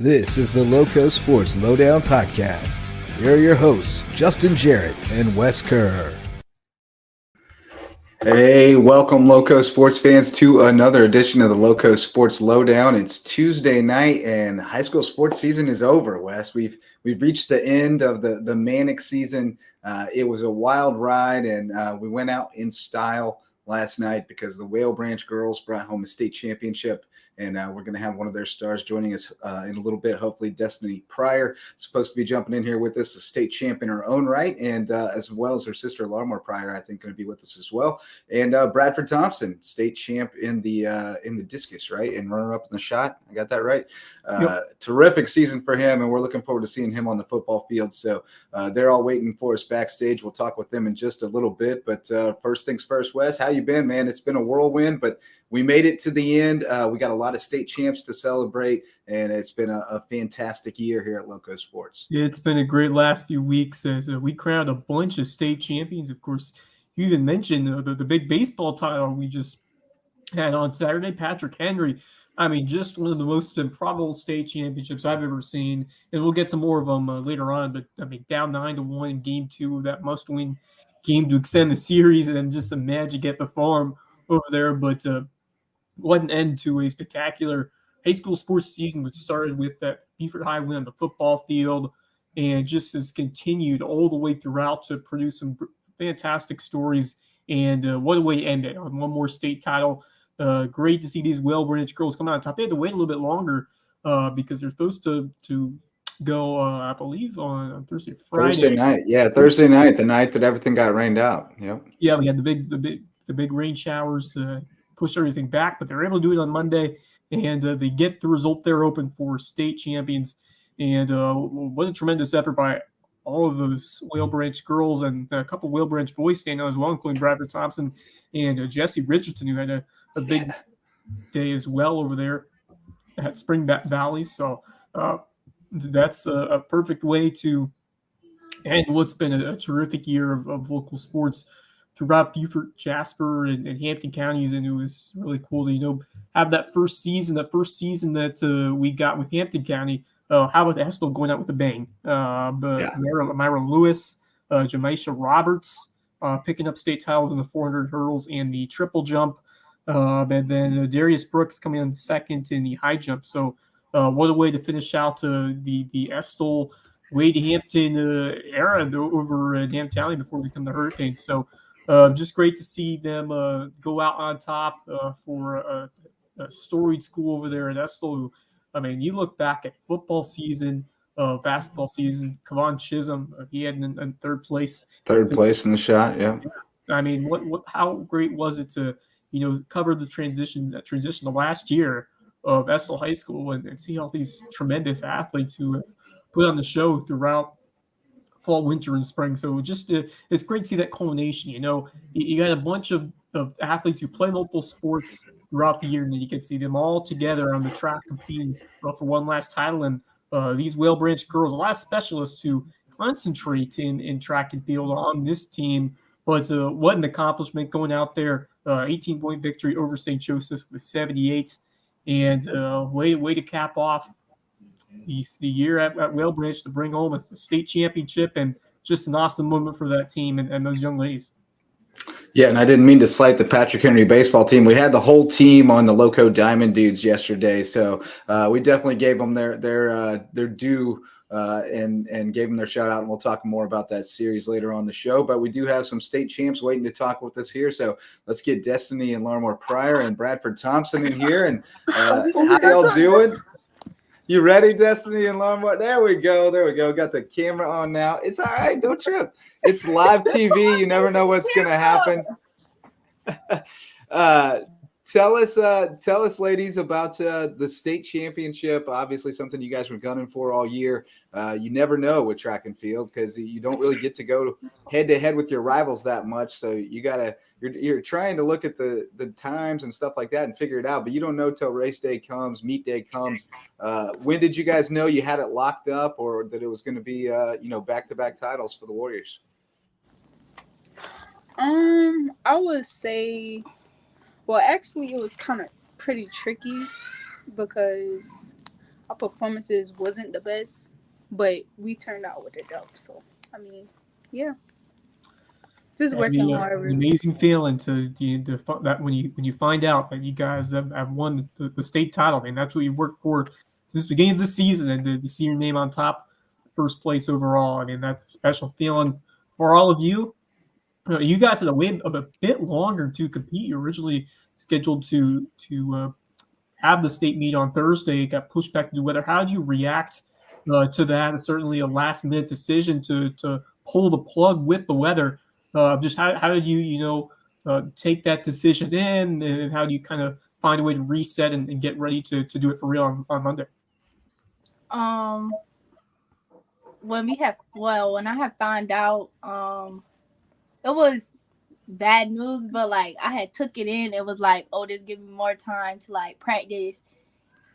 This is the LowcoSports Lowdown podcast. Here are your hosts, Justin Jarrett and Wes Kerr. Hey, welcome Lowco sports fans to another edition of the Lowco Sports Lowdown. It's Tuesday night and high school sports season is over, Wes. We've reached the end of the manic season. It was a wild ride, and we went out in style last night because the Whale Branch girls brought home a state championship. And we're going to have one of their stars joining us in a little bit, hopefully Destiny Pryor, supposed to be jumping in here with us, a state champ in her own right, and as well as her sister, Larmore Pryor, I think, going to be with us as well. And Bradford Thompson, state champ in the discus, right, and runner-up in the shot. I got that right? Yep. Terrific season for him, and we're looking forward to seeing him on the football field. So they're all waiting for us backstage. We'll talk with them in just a little bit. But first things first, Wes, how you been, man? It's been a whirlwind, but we made it to the end. We got a lot of state champs to celebrate, and it's been a fantastic year here at Lowco Sports. Yeah, it's been a great last few weeks as we crowned a bunch of state champions. Of course, you even mentioned the big baseball title we just had on Saturday, Patrick Henry. I mean, just one of the most improbable state championships I've ever seen, and we'll get to more of them later on. But, I mean, down 9-1 in Game 2 of that must-win game to extend the series, and then just some magic at the farm over there. But what an end to a spectacular high school sports season, which started with that Beaufort High win on the football field and just has continued all the way throughout to produce some fantastic stories. And what a way to end it on one more state title. Great to see these Whale Branch girls come out on top. They had to wait a little bit longer because they're supposed to go, I believe, on Thursday, Friday. Thursday night, yeah, Thursday night, the night that everything got rained out. Yep. Yeah, we had the big rain showers. Push everything back, but they're able to do it on Monday, and they get the result there open for state champions. And what a tremendous effort by all of those Whale Branch girls and a couple of Whale Branch boys standing out as well, including Bradford Thompson and Jesse Richardson, who had a big day as well over there at Springback Valley. So that's a perfect way to end what's been a terrific year of local sports throughout Beaufort, Jasper, and Hampton counties, and it was really cool to have that first season that we got with Hampton County. How about Estill going out with a bang? Myra Lewis, Jamaisha Roberts picking up state titles in the 400 hurdles and the triple jump, and then Darius Brooks coming in second in the high jump. So what a way to finish out the Estill Wade Hampton era over Hampton County before we become the Hurricanes. So just great to see them go out on top for a storied school over there at Estill. Who, I mean, you look back at football season, basketball season. Kevon Chisholm, he had in third place. Third place in the shot, yeah. I mean, how great was it to cover the transition to last year of Estill High School and see all these tremendous athletes who have put on the show throughout fall, winter, and spring. So just it's great to see that culmination. You got a bunch of athletes who play multiple sports throughout the year, and then you can see them all together on the track competing for one last title. And these Whale Branch girls, a lot of specialists who concentrate in track and field on this team. But what an accomplishment going out there, 18-point victory over St. Joseph with 78, and way to cap off the year at Whale Branch to bring home a state championship, and just an awesome moment for that team and those young ladies. Yeah, and I didn't mean to slight the Patrick Henry baseball team. We had the whole team on the Lowco Diamond Dudes yesterday, so we definitely gave them their due and gave them their shout out. And we'll talk more about that series later on the show. But we do have some state champs waiting to talk with us here, so let's get Destiny and Larmore Pryor and Bradford Thompson in here. And how y'all doing? You ready, Destiny and Larmore? There we go. Got the camera on now. It's all right. Don't trip. It's live TV. You never know what's going to happen. Tell us, ladies, about the state championship. Obviously, something you guys were gunning for all year. You never know with track and field because you don't really get to go head to head with your rivals that much. So you're trying to look at the times and stuff like that and figure it out, but you don't know till race day comes, meet day comes. When did you guys know you had it locked up, or that it was going to be back-to-back titles for the Warriors? I would say, well, actually, it was kind of pretty tricky because our performances wasn't the best, but we turned out with a dub. So I mean, yeah, just That'd working be hard. an amazing feeling that when you find out that you guys have won the state title. I mean, that's what you worked for since the beginning of the season, and to see your name on top, first place overall. I mean, that's a special feeling for all of you. You guys had to wait a bit longer to compete. You were originally scheduled to have the state meet on Thursday. It got pushed back due to weather. How do you react to that? And certainly a last minute decision to pull the plug with the weather. Just how did you take that decision in, and how do you kind of find a way to reset and get ready to do it for real on Monday? When I had found out, it was bad news, but like I had took it in. It was like, oh, this give me more time to like practice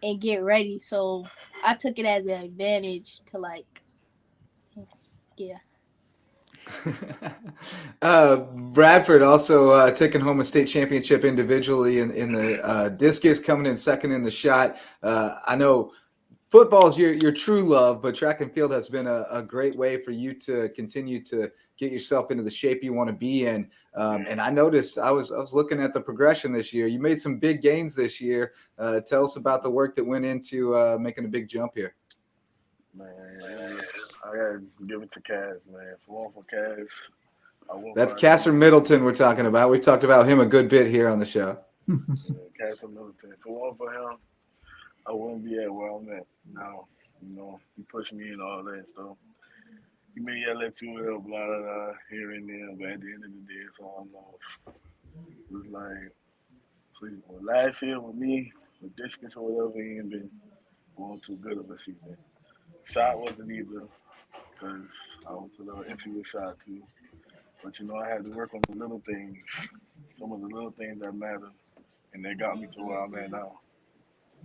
and get ready. So I took it as an advantage to like, yeah. Bradford also taking home a state championship individually in the discus, coming in second in the shot. I know football is your true love, but track and field has been a great way for you to continue to get yourself into the shape you want to be in. And I noticed I was looking at the progression this year. You made some big gains this year. Tell us about the work that went into making a big jump here. Man, I gotta give it to Cass, man. If it weren't for Cass, I won't. That's Casser Middleton we're talking about. We've talked about him a good bit here on the show. Cass Middleton. If it weren't for him, I wouldn't be at where I'm at now. You know, he pushed me and all that stuff. He may yell at you and blah, blah, blah, here and there, but at the end of the day, it's all love. It was like, so last year with me, with distance or whatever, he ain't been going too good of a season. Shot wasn't either, because I was a little iffy with shot too. But, I had to work on the little things, some of the little things that matter, and they got me to where I'm at now.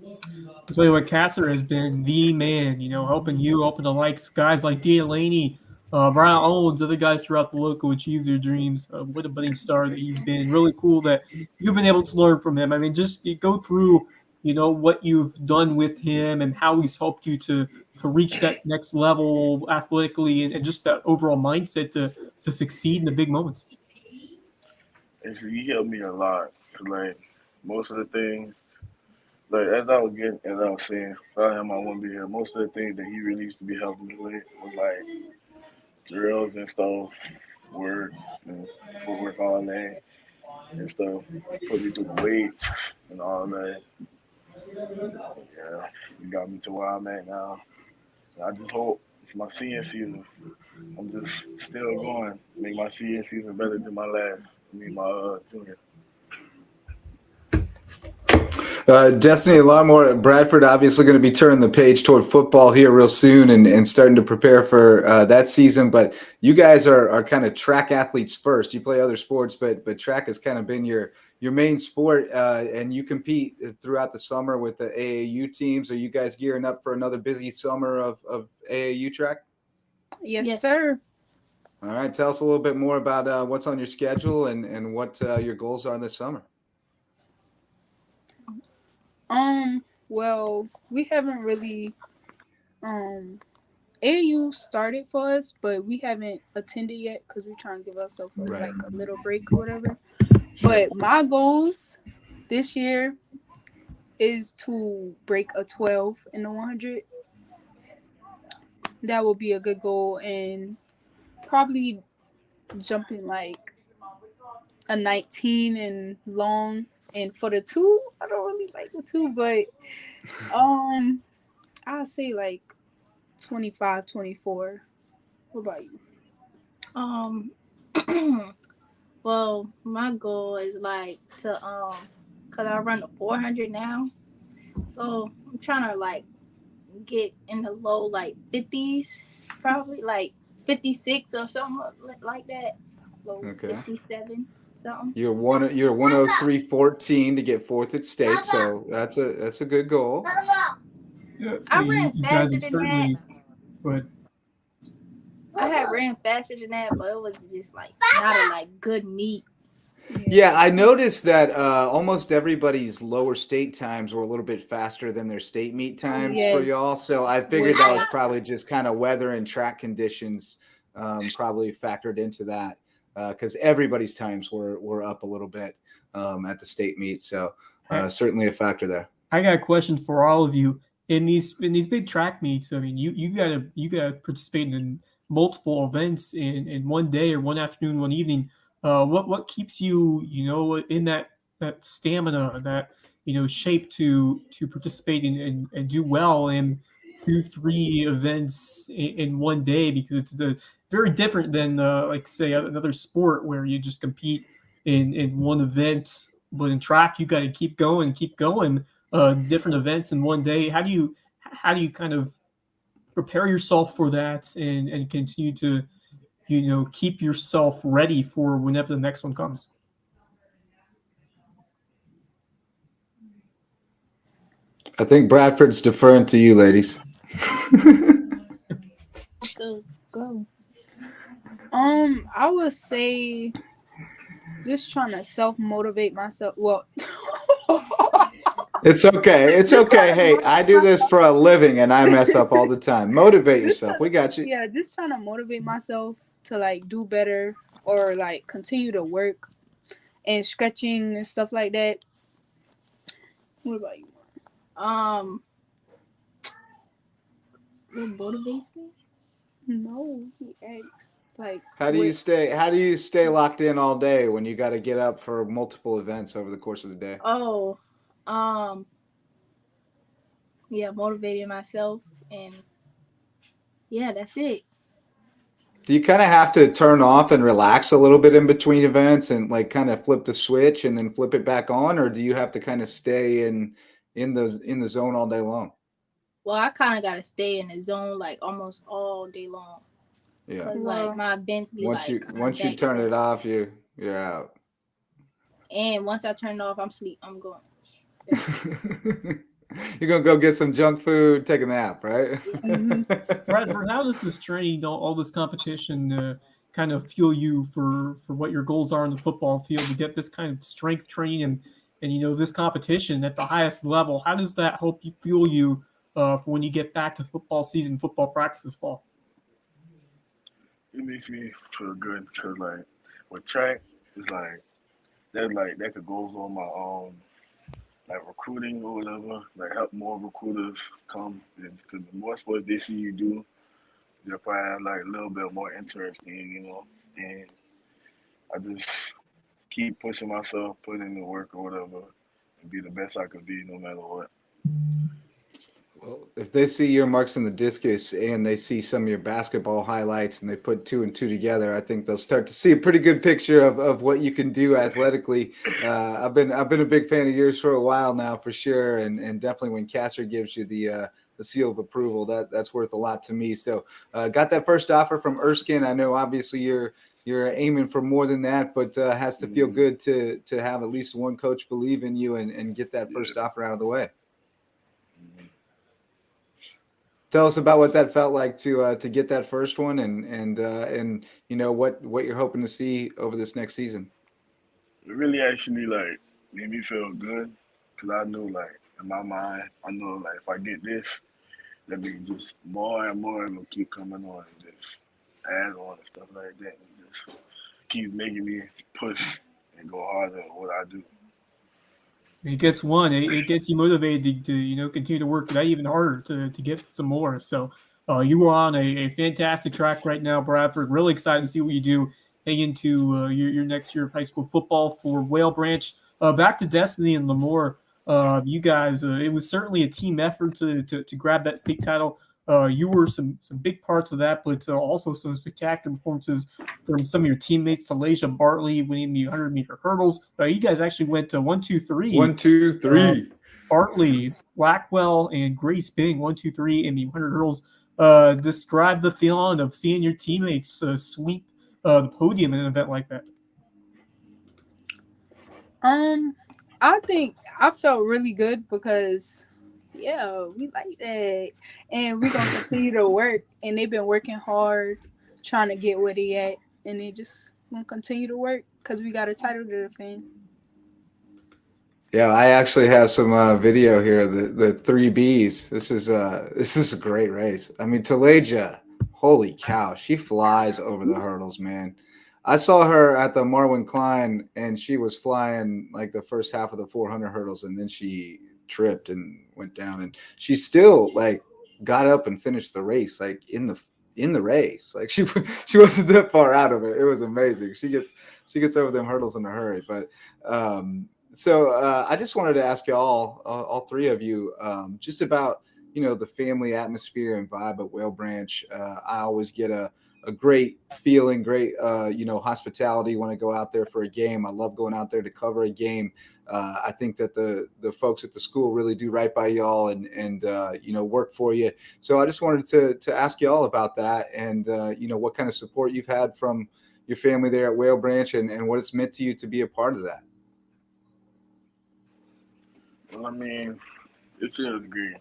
I'll tell you what, Casser has been the man, helping the likes guys like Delaney, Brian Owens, other guys throughout the Lowco achieve their dreams. What a budding star that he's been. Really cool that you've been able to learn from him. I mean, just go through, what you've done with him and how he's helped you to reach that next level athletically and just that overall mindset to succeed in the big moments. Actually, he helped me a lot. Like, most of the things, like, as I was saying, without him, I wouldn't be here. Most of the things that he really used to be helping me with was like drills and stuff, work and footwork, all that and stuff. Put me through the weights and all that. Yeah, he got me to where I'm at now. I just hope my senior season, I'm just still going, make my senior season better than my junior. Destiny, a lot more. Bradford obviously going to be turning the page toward football here real soon and starting to prepare for that season. But you guys are kind of track athletes first. You play other sports, but track has kind of been your main sport, and you compete throughout the summer with the AAU teams. Are you guys gearing up for another busy summer of AAU track? Yes, sir. All right. Tell us a little bit more about what's on your schedule and what your goals are this summer. Well, we haven't really AAU started for us, but we haven't attended yet because we're trying to give ourselves like a little break or whatever. But my goals this year is to break a 12 in the 100. That will be a good goal, and probably jumping like a 19 and long. And for the 2, I don't really like the 2, but I'll say like 25, 24. What about you? Well, my goal is like to cause I run the 400 now, so I'm trying to like get in the low like 50s, probably like 56 or something like that. Low 57. Something. You're 103.14 to get fourth at state, so that's a good goal. Yeah, I ran faster than that. But I had ran faster than that, but it was just like not a like good meet. Yeah, I noticed that almost everybody's lower state times were a little bit faster than their state meet times for y'all. Yes. So I figured that was probably just kind of weather and track conditions probably factored into that because everybody's times were up a little bit at the state meet. So certainly a factor there. I got a question for all of you. In these big track meets, I mean, you gotta participate in multiple events in one day or one afternoon, one evening. What keeps you in that stamina, that shape to participate and do well in 2-3 events in one day, because it's very different than like say another sport where you just compete in one event, but in track you got to keep going. Different events in one day. How do you kind of prepare yourself for that and continue to keep yourself ready for whenever the next one comes? I think Bradford's deferring to you, ladies. So go. I would say just trying to self-motivate myself. Well, It's okay. It's okay. Hey, I do this for a living and I mess up all the time. Motivate yourself. We got you. yeah, just trying to motivate myself to like do better or like continue to work and stretching and stuff like that. What about you? What motivates me? No, he asked. Like, How do you stay locked in all day when you got to get up for multiple events over the course of the day? Oh, yeah, motivating myself, and yeah, that's it. Do you kind of have to turn off and relax a little bit in between events and like kind of flip the switch and then flip it back on, or do you have to kind of stay in the zone all day long? Well, I kind of gotta stay in the zone like almost all day long. Yeah. Cause like my events be Once like you turn it off, you're out. And once I turn it off, I'm asleep. I'm going. You're gonna go get some junk food, take a nap, right? Bradford, how does this training, all this competition, kind of fuel you for what your goals are in the football field, to get this kind of strength training and this competition at the highest level? How does that help you fuel you for when you get back to football season, football practice this fall? It makes me feel good because like with track, it's like that could go on my like recruiting or whatever, like help more recruiters come, because the more sports they see you do, they'll probably have like a little bit more interest in, and I just keep pushing myself, put in the work or whatever, and be the best I could be no matter what. Well, if they see your marks in the discus and they see some of your basketball highlights and they put 2 and 2 together, I think they'll start to see a pretty good picture of what you can do athletically. I've been a big fan of yours for a while now, for sure, and definitely when Casser gives you the seal of approval, that's worth a lot to me. So got that first offer from Erskine. I know obviously you're aiming for more than that, but has to feel good to have at least one coach believe in you and get that first offer out of the way. Tell us about what that felt like to get that first one and what you're hoping to see over this next season. It really actually like made me feel good because I knew like in my mind, I know like if I get this, that means just more and more gonna keep coming on and just add on and stuff like that, and just keep making me push and go harder at what I do. It gets one. It gets you motivated to continue to work that even harder to get some more. So you are on a fantastic track right now, Bradford. Really excited to see what you do heading into your next year of high school football for Whale Branch. Back to Destiny and Lemoore. You guys, it was certainly a team effort to grab that state title. You were some big parts of that, but also some spectacular performances from some of your teammates. Talaysia Bartley winning the 100-meter hurdles. You guys actually went 1, 2, 3. 1, 2, 3. Bartley, Blackwell, and Grace Bing 1, 2, 3 in the 100 hurdles. Describe the feeling of seeing your teammates sweep the podium in an event like that. I think I felt really good because, yeah, we like that. And we're going to continue to work. And they've been working hard, trying to get where they at. And they just gonna continue to work because we got a title to defend. Yeah, I actually have some video here. The 3Bs. This is a great race. I mean, Talaja, holy cow, she flies over the hurdles, man. I saw her at the Marwin Klein, and she was flying like the first half of the 400 hurdles, and then she tripped and went down, and she still like got up and finished the race like in the race. Like she wasn't that far out of it. It was amazing. She gets over them hurdles in a hurry. But so I just wanted to ask you all three of you, just about the family atmosphere and vibe at Whale Branch. I always get a great feeling, great hospitality when I go out there for a game. I love going out there to cover a game. I think that the folks at the school really do right by y'all and work for you. So I just wanted to ask you all about that and what kind of support you've had from your family there at Whale Branch and what it's meant to you to be a part of that. Well, I mean, it feels great.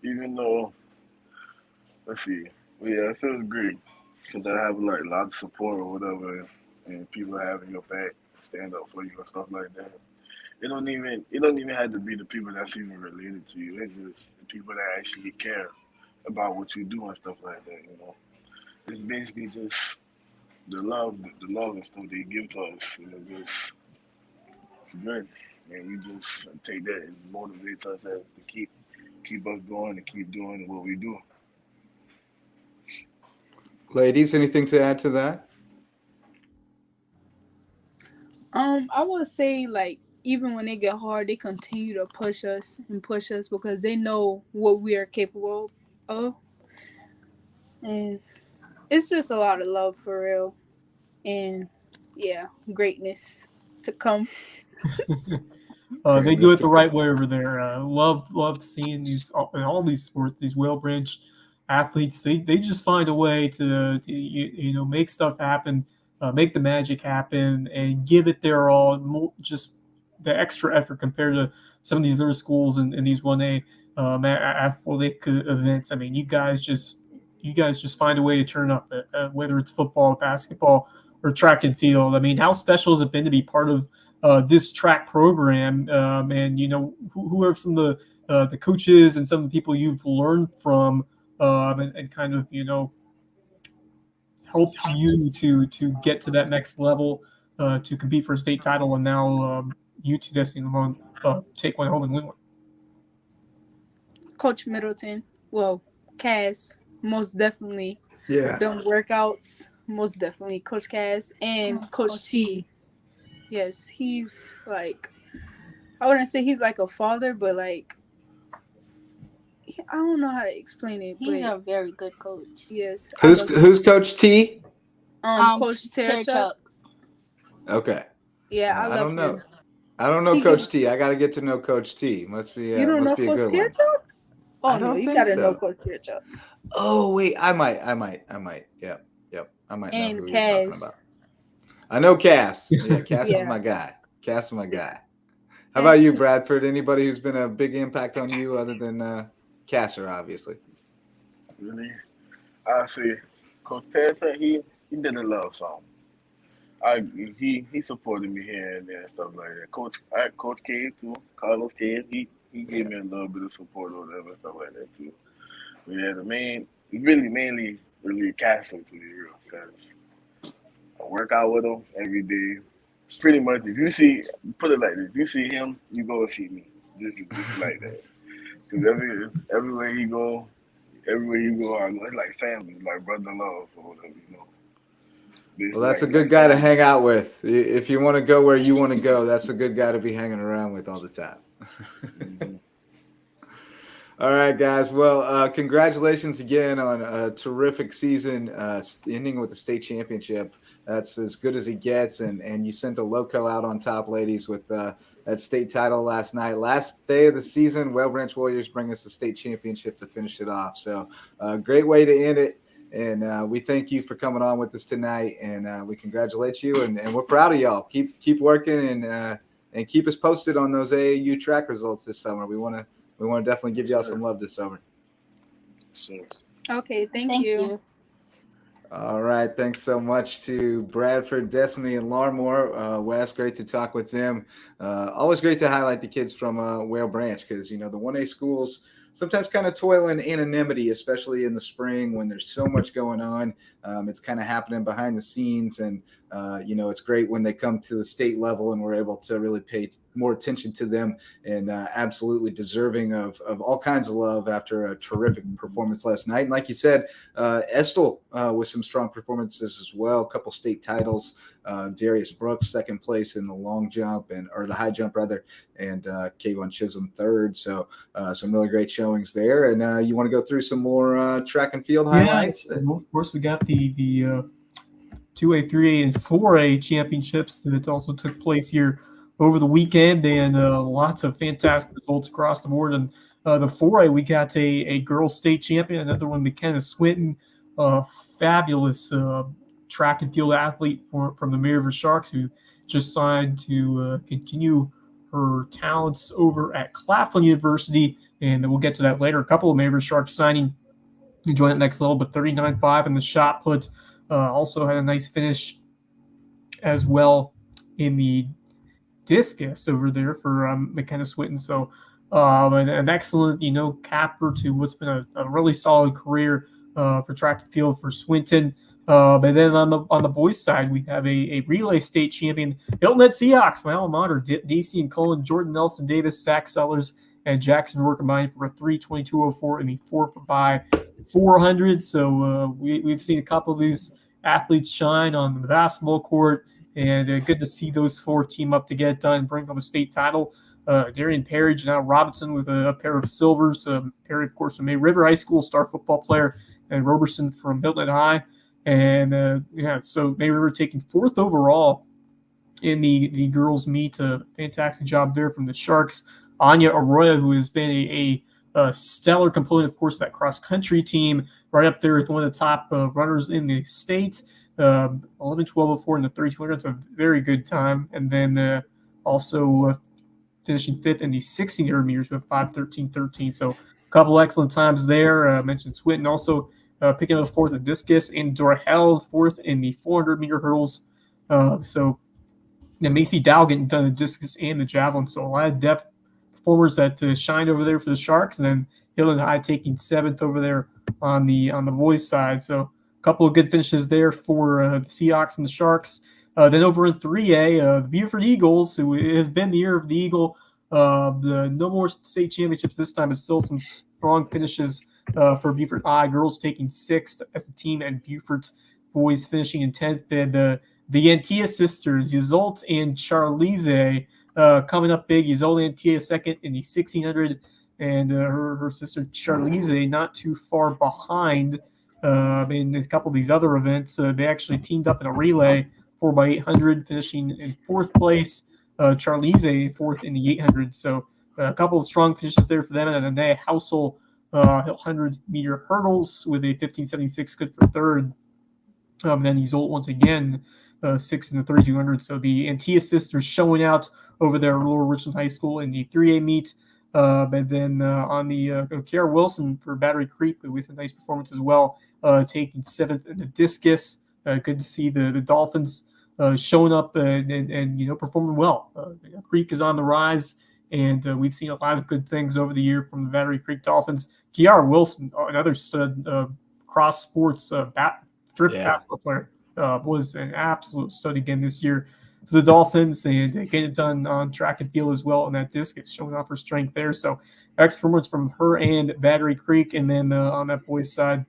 Even though, it feels great because I have like a lot of support or whatever, and people having your back, stand up for you and stuff like that. It don't even have to be the people that's even related to you. It's just the people that actually care about what you do and stuff like that. It's basically just the love and stuff they give to us. It's good. And we just take that and motivates us to keep us going and keep doing what we do. Ladies, anything to add to that? I would say like even when they get hard, they continue to push us because they know what we are capable of, and it's just a lot of love for real, and greatness to come. They do it the right way over there. Love seeing in all these sports, these Whale Branch athletes. They just find a way to make stuff happen, make the magic happen, and give it their all. Just the extra effort compared to some of these other schools and these 1A athletic events. I mean, you guys just find a way to turn up, whether it's football, basketball, or track and field. I mean, how special has it been to be part of this track program, and who are some of the coaches and some of the people you've learned from, and kind of helped you to get to that next level, to compete for a state title, and now you two Destiny Lamont take one home and win one. Coach Middleton, Cass, most definitely. Yeah. Them workouts, most definitely. Coach Cass and Coach T. Yes, he's like, I wouldn't say he's like a father, but like, I don't know how to explain it. He's a very good coach. Yes. Who's Coach T? Coach Terchuck. Okay. Yeah, I don't know. him. I don't know Coach T. I got to get to know Coach T. Must be. You don't must know be a Coach good Terchuck? one. Oh no, you got to know Coach Terchuck. Oh wait, I might. Yep. I might know who Cass. you're talking about. I know Cass. Yeah, Cass is my guy. How about you, Bradford? Anybody who's been a big impact on you other than Casser, obviously? Really? I see. Coach Terry, he did a love song. He supported me here and there and stuff like that. Coach Cave too. Carlos Cave, he gave me a little bit of support or whatever and stuff like that too. But yeah, mainly Casser to be real, because I work out with him every day. Pretty much, put it like this: if you see him, you go and see me. Just like that. Because everywhere you go, I go. It's like family, like brother love or whatever, Well, that's a good guy to hang out with. If you want to go where you want to go, that's a good guy to be hanging around with all the time. Mm-hmm. All right, guys. Well, congratulations again on a terrific season, ending with the state championship. That's as good as it gets. And you sent a Lowco out on top, ladies, with that state title last night. Last day of the season, Whale Branch Warriors bring us the state championship to finish it off. So great way to end it. And we thank you for coming on with us tonight. And we congratulate you. And we're proud of y'all. Keep working and keep us posted on those AAU track results this summer. We want to definitely give y'all some love this summer. Sure. Okay, thank you. All right. Thanks so much to Bradford, Destiny, and Larmore. Wes, great to talk with them. Always great to highlight the kids from Whale Branch because, the 1A schools sometimes kind of toil in anonymity, especially in the spring when there's so much going on. It's kind of happening behind the scenes. And, it's great when they come to the state level and we're able to really pay more attention to them and absolutely deserving of all kinds of love after a terrific performance last night. And like you said, Estill with some strong performances as well, a couple state titles. Darius Brooks, second place in the long jump or the high jump rather, and Kayvon Chisholm third. So some really great showings there. And you want to go through some more track and field highlights? Yeah, of course, we got the 2A, 3A, and 4A championships that also took place here over the weekend, and lots of fantastic results across the board. And the 4A, we got a girls state champion, another one, McKenna Swinton, fabulous track and field athlete from the Maryville Sharks, who just signed to continue her talents over at Claflin University, and we'll get to that later. A couple of Maryville Sharks signing to join at next level, but 39.5 in the shot put. Also had a nice finish as well in the discus over there for McKenna Swinton. So an excellent, capper to what's been a really solid career for track and field for Swinton. And then on the boys' side, we have a relay state champion, Hilton Head Seahawks, my alma mater, DC and Cullen, Jordan Nelson Davis, Zach Sellers, and Jackson were combined for a 3:22.04 in the 4x400. So we've seen a couple of these athletes shine on the basketball court, and good to see those four team up to get it done, bring home a state title. Darian Perry, Janelle Robinson with a pair of silvers. Perry, of course, from May River High School, star football player, and Roberson from Hilton Head High. And so May River taking fourth overall in the girls' meet. Fantastic job there from the Sharks. Anya Arroyo, who has been a stellar component, of course, that cross-country team, right up there with one of the top runners in the state. 11:12.04 in the 3,200. That's a very good time. And then also finishing fifth in the 1,600 meters with 5:13.13. So a couple excellent times there. I mentioned Swinton also picking up fourth in discus, and Dorhel fourth in the 400-meter hurdles. So Macy Dow getting done the discus and the javelin. So a lot of depth performers that shined over there for the Sharks, and then Hilton High taking seventh over there on the boys' side. So a couple of good finishes there for the Seahawks and the Sharks. Then over in 3A, the Buford Eagles, who has been the year of the Eagle, no more state championships this time, but still some strong finishes for Buford High. Girls taking sixth as a team, and Buford's boys finishing in 10th. And the Antilla sisters, Isolt and Charlize, coming up big. Isolt Antilla second in the 1,600, and her sister Charlize not too far behind. In a couple of these other events, they actually teamed up in a relay 4x800, finishing in fourth place. Charlize fourth in the 800. So a couple of strong finishes there for them. And then they Housel 100-meter hurdles with a 15.76, good for third. Then Isolt once again, sixth in the 3,200. So the Antilla sisters showing out over there at Lower Richland High School in the 3A meet. And then on the Kerr Wilson for Battery Creek with a nice performance as well, taking seventh in the discus. Good to see the Dolphins showing up and performing well. Creek is on the rise, and we've seen a lot of good things over the year from the Battery Creek Dolphins. Kiara Wilson, another stud cross sports basketball player, was an absolute stud again this year for the Dolphins, and getting it done on track and field as well in that discus, showing off her strength there. So excellent performance from her and Battery Creek. And then on that boys' side,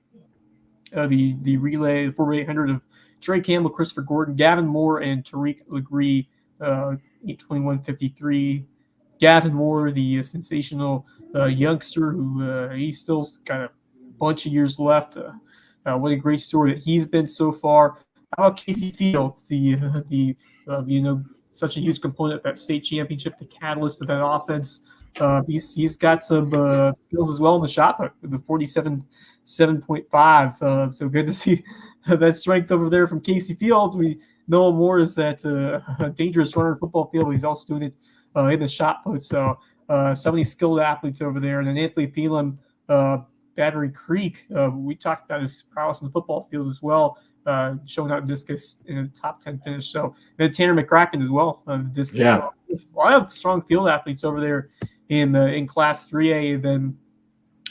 the relay, the 4x800 of Trey Campbell, Christopher Gordon, Gavin Moore, and Tariq Legree, 21:53. Gavin Moore, the sensational youngster who he's still got a bunch of years left. What a great story that he's been so far. How about Casey Fields, the such a huge component of that state championship, the catalyst of that offense. He's got some skills as well in the shot put, the 47.5. So good to see that strength over there from Casey Fields. We know him more as that dangerous runner in football field, but he's also doing it in the shot put. So so many skilled athletes over there. And then Anthony Phelan, Battery Creek, we talked about his prowess in the football field as well. showing out discus in the top 10 finish. So then Tanner McCracken as well, discus. Yeah. So a lot of strong field athletes over there in Class 3A. Then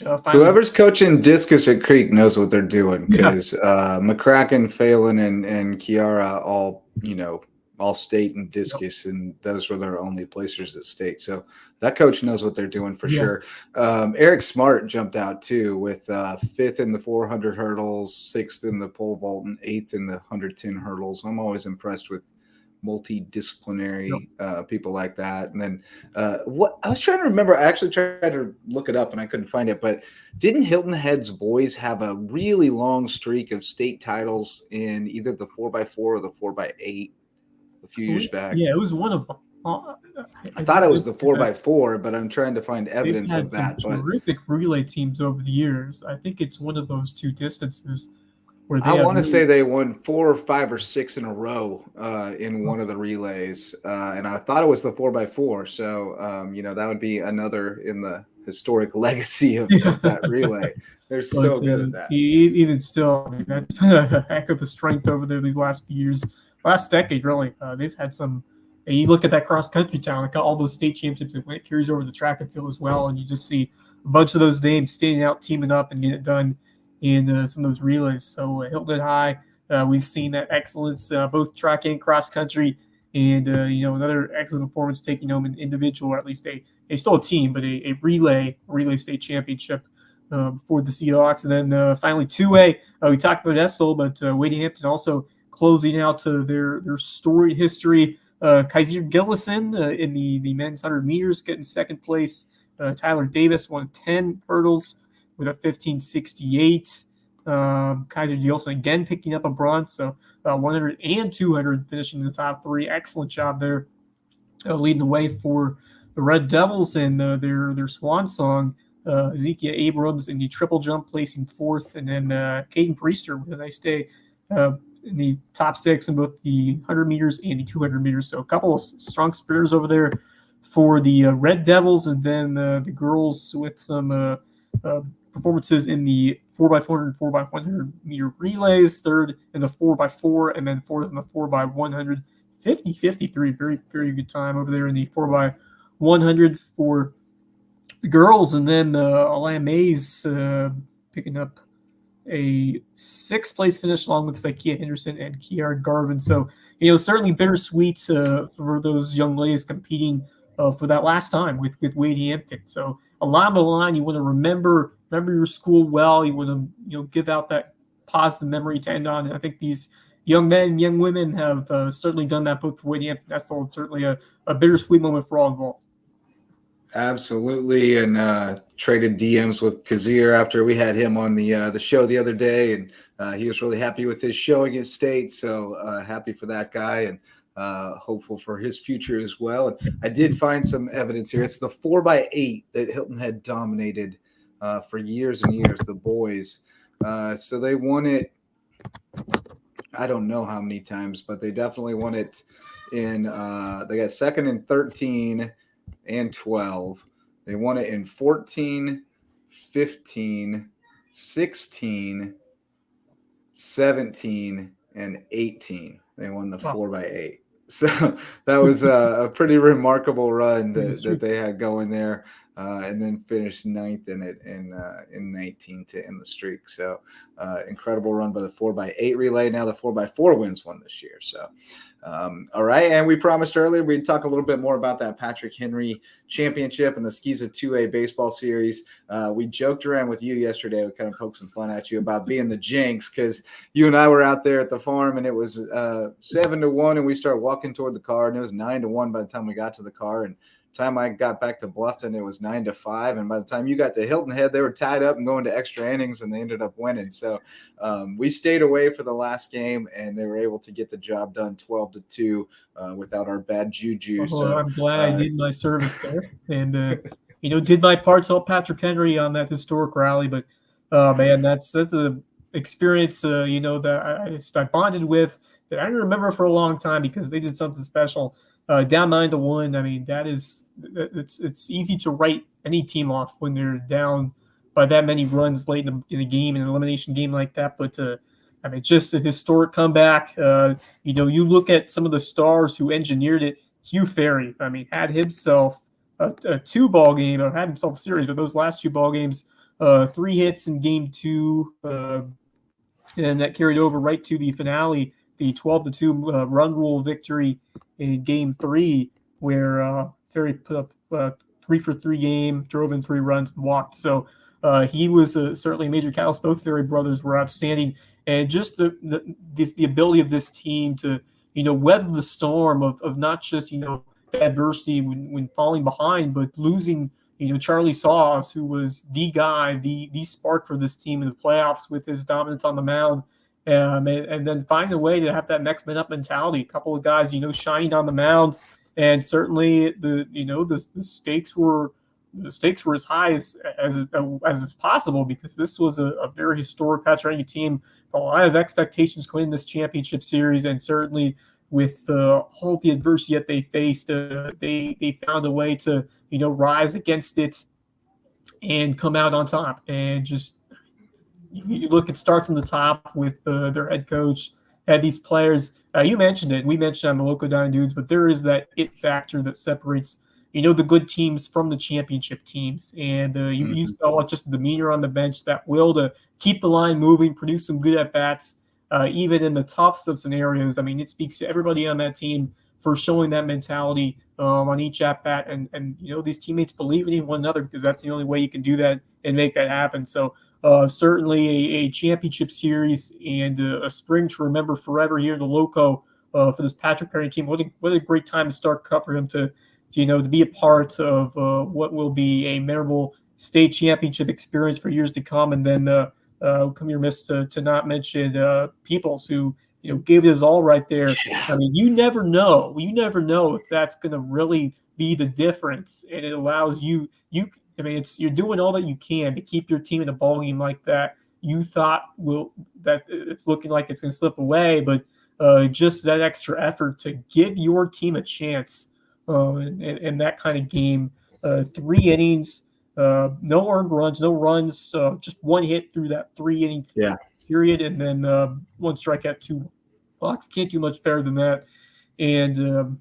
finally, whoever's coaching discus at Creek knows what they're doing, because McCracken, Phelan, and Kiara all state in discus, and those were their only placers at state. So that coach knows what they're doing for sure. Eric Smart jumped out too with 5th in the 400 hurdles, 6th in the pole vault, and 8th in the 110 hurdles. I'm always impressed with multidisciplinary people like that. And then what I was trying to remember, I actually tried to look it up and I couldn't find it, but didn't Hilton Head's boys have a really long streak of state titles in either the 4x4 or the 4x8 a few years back? Yeah, it was one of them. I thought it was the 4x4, but I'm trying to find evidence of that. But terrific relay teams over the years. I think it's one of those two distances where I want to say they won 4 or 5 or 6 in a row in one of the relays, and I thought it was the 4x4. So that would be another in the historic legacy of that relay. They're so good at that. Even still, I mean, that's a heck of a strength over there these last few years. Last decade, really, they've had some. And you look at that cross country town, like all those state championships, it carries over the track and field as well, and you just see a bunch of those names standing out, teaming up, and getting it done in some of those relays. So Hilton High, we've seen that excellence, both track and cross country, and another excellent performance taking home an individual, or at least still a team, but a relay state championship for the Seahawks. And then finally 2A, we talked about Estill, but Wadey Hampton also closing out their storied history. Kaiser Gillison in the men's 100 meters getting second place. Tyler Davis won 10 hurdles with a 15:68. Kaiser Gillison again picking up a bronze, so 100 and 200 finishing in the top 3. Excellent job there, leading the way for the Red Devils and their swan song. Ezekiel Abrams in the triple jump placing 4th, and then Caden Priester with a nice day in the top 6 in both the 100 meters and the 200 meters. So a couple of strong sprinters over there for the Red Devils, and then the girls with some performances in the 4x400 and 4x100 meter relays, 3rd in the 4x4, and then 4th in the 4x100. 50-53, very, very good time over there in the 4x100 for the girls. And then Alaya Mays picking up a 6th place finish along with Zykia Henderson and Kiara Garvin. So, certainly bittersweet for those young ladies competing for that last time with Wadey Hampton. So a lot on the line. You want to remember your school well. You want to give out that positive memory to end on. And I think these young men, young women have certainly done that both for Wadey Hampton. That's certainly a bittersweet moment for all involved. Absolutely, and traded DMs with Kazir after we had him on the show the other day, and he was really happy with his show against State. So happy for that guy, and hopeful for his future as well. And I did find some evidence here. It's the 4x8 that Hilton had dominated for years and years, the boys. So they won it, I don't know how many times, but they definitely won it in they got second in 13 and 12. They won it in 14, 15, 16, 17, and 18. They won the 4x8. So that was a pretty remarkable run that they had going there, and then finished 9th in it in 19 to end the streak. So incredible run by the 4x8 relay. Now the 4x4 wins one this year. So all right, and we promised earlier we'd talk a little bit more about that Patrick Henry Championship and the Skiza 2A baseball series. We joked around with you yesterday. We kind of poked some fun at you about being the jinx, because you and I were out there at the farm and it was 7-1, and we started walking toward the car, and it was 9-1 by the time we got to the car. And time I got back to Bluffton, it was 9-5, and by the time you got to Hilton Head, they were tied up and going to extra innings, and they ended up winning. So we stayed away for the last game, and they were able to get the job done 12-2 without our bad juju. So I'm glad I did my service there, and did my part to help Patrick Henry on that historic rally. But man, that's a experience that I bonded with, that I remember for a long time, because they did something special. Down 9-1. I mean, it's easy to write any team off when they're down by that many runs late in a game, an elimination game like that. But I mean, just a historic comeback. You look at some of the stars who engineered it. Hugh Ferry, I mean, had himself a two-ball game, or had himself a series, but those last two ball games, 3 hits in game 2, and that carried over right to the finale, the 12-2 run rule victory in game 3, where Ferry put up 3 for 3 game, drove in 3 runs, and walked. So he was certainly a major catalyst. Both Ferry brothers were outstanding, and just the ability of this team to weather the storm of not just adversity when falling behind, but losing Charlie Sauce, who was the guy, the spark for this team in the playoffs with his dominance on the mound, and then find a way to have that next man up mentality. A couple of guys shining on the mound, and certainly the stakes were as high as possible, because this was a very historic Patrick team. A lot of expectations going in this championship series, and certainly with all the adversity that they faced, they found a way to rise against it and come out on top. And just you look, it starts in the top with their head coach, had these players. You mentioned it. We mentioned on the Lowco Down Dudes, but there is that it factor that separates the good teams from the championship teams. And you saw just the demeanor on the bench, that will to keep the line moving, produce some good at-bats, even in the toughest of scenarios. I mean, it speaks to everybody on that team for showing that mentality on each at-bat. And these teammates believe in one another, because that's the only way you can do that and make that happen. So certainly a championship series and a spring to remember forever here in the Lowco for this Patrick Perry team. What a great time to start covering him, to be a part of what will be a memorable state championship experience for years to come. And then come here, miss to not mention Peoples, who gave his all right there. I mean, you never know if that's going to really be the difference, and it allows you. You're doing all that you can to keep your team in a ball game like that. You thought that it's looking like it's going to slip away, but just that extra effort to give your team a chance in that kind of game. 3 innings, no earned runs, no runs, just 1 hit through that 3-inning period, and then 1 strikeout, 2 walks. Can't do much better than that. And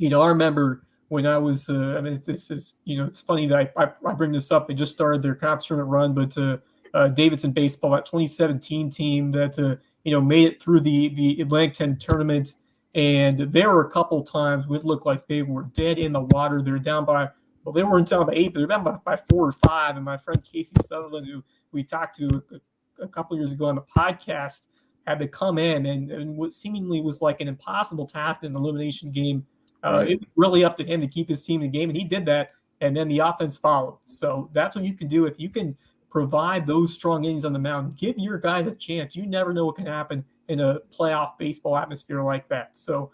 I remember when I was, it's funny that I bring this up. They just started their conference tournament run, but Davidson baseball, that 2017 team that made it through the Atlantic 10 tournament, and there were a couple times when it looked like they were dead in the water. They were down by, they weren't down by 8, but they were down by 4 or 5. And my friend Casey Sutherland, who we talked to a couple years ago on the podcast, had to come in and what seemingly was like an impossible task in an elimination game. It was really up to him to keep his team in the game, and he did that, and then the offense followed. So that's what you can do if you can provide those strong innings on the mound. Give your guys a chance. You never know what can happen in a playoff baseball atmosphere like that. So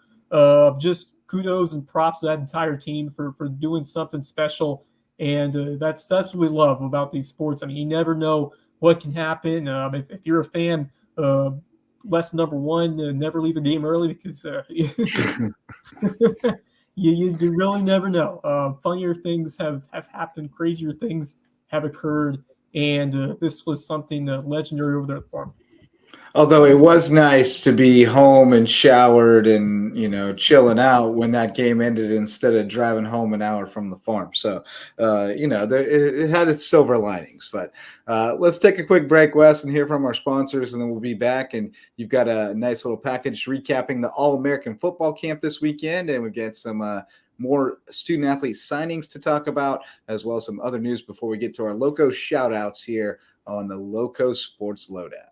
just kudos and props to that entire team for doing something special, and that's what we love about these sports. I mean, you never know what can happen. If you're a fan, lesson number 1, never leave a game early, because you really never know. Funnier things have happened, crazier things have occurred, and this was something legendary over there at the farm. Although it was nice to be home and showered and, chilling out when that game ended, instead of driving home an hour from the farm. So, it had its silver linings. But let's take a quick break, Wes, and hear from our sponsors, and then we'll be back. And you've got a nice little package recapping the All-American Football Camp this weekend, and we get some more student-athlete signings to talk about, as well as some other news before we get to our Loco shout-outs here on the Loco Sports Lowdown.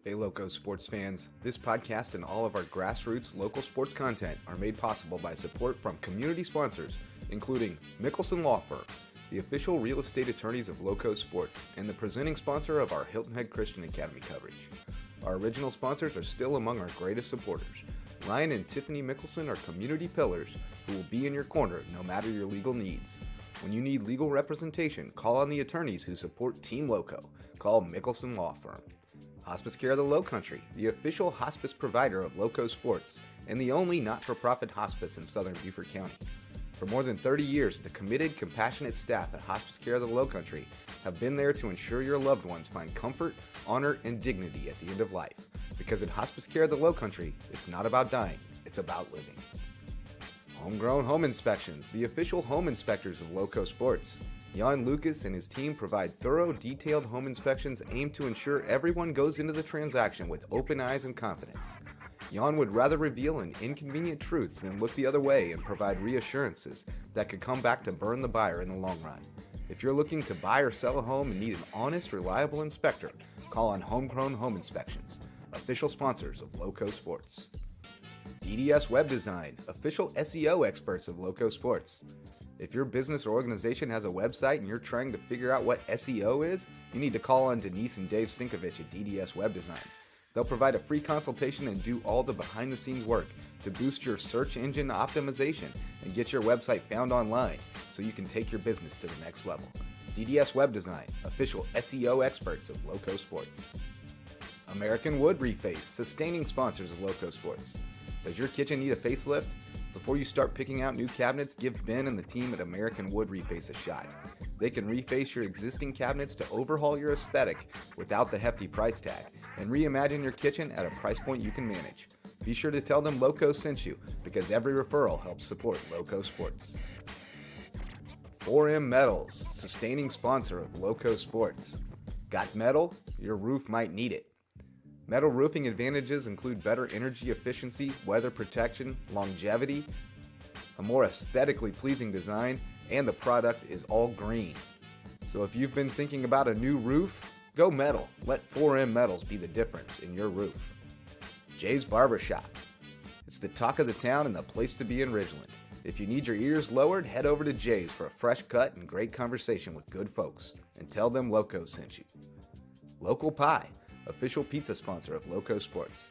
Hey, Lowco sports fans. This podcast and all of our grassroots local sports content are made possible by support from community sponsors, including Mickelson Law Firm, the official real estate attorneys of Lowco Sports, and the presenting sponsor of our Hilton Head Christian Academy coverage. Our original sponsors are still among our greatest supporters. Ryan and Tiffany Mickelson are community pillars who will be in your corner no matter your legal needs. When you need legal representation, call on the attorneys who support Team Lowco. Call Mickelson Law Firm. Hospice Care of the Lowcountry, the official hospice provider of Lowco Sports, and the only not-for-profit hospice in southern Beaufort County. For more than 30 years, the committed, compassionate staff at Hospice Care of the Lowcountry have been there to ensure your loved ones find comfort, honor, and dignity at the end of life. because at Hospice Care of the Lowcountry, it's not about dying, it's about living. Homegrown Home Inspections, the official home inspectors of Lowco Sports. Jan Lucas and his team provide thorough, detailed home inspections aimed to ensure everyone goes into the transaction with open eyes and confidence. Jan would rather reveal an inconvenient truth than look the other way and provide reassurances that could come back to burn the buyer in the long run. If you're looking to buy or sell a home and need an honest, reliable inspector, call on Homegrown Home Inspections, official sponsors of Lowco Sports. DDS Web Design, official SEO experts of Lowco Sports. If your business or organization has a website and you're trying to figure out what SEO is, you need to call on Denise and Dave Sinkovich at DDS Web Design. They'll provide a free consultation and do all the behind-the-scenes work to boost your search engine optimization and get your website found online so you can take your business to the next level. DDS Web Design, official SEO experts of Lowco Sports. American Wood Reface, sustaining sponsors of Lowco Sports. Does your kitchen need a facelift? Before you start picking out new cabinets, give Ben and the team at American Wood Reface a shot. They can reface your existing cabinets to overhaul your aesthetic without the hefty price tag and reimagine your kitchen at a price point you can manage. Be sure to tell them Lowco sent you because every referral helps support Lowco Sports. 4M Metals, sustaining sponsor of Lowco Sports. Got metal? Your roof might need it. Metal roofing advantages include better energy efficiency, weather protection, longevity, a more aesthetically pleasing design, and the product is all green. So if you've been thinking about a new roof, go metal. Let 4M Metals be the difference in your roof. Jay's Barbershop. It's the talk of the town and the place to be in Ridgeland. If you need your ears lowered, head over to Jay's for a fresh cut and great conversation with good folks. And tell them Lowco sent you. Local Pie, official pizza sponsor of Lowco Sports.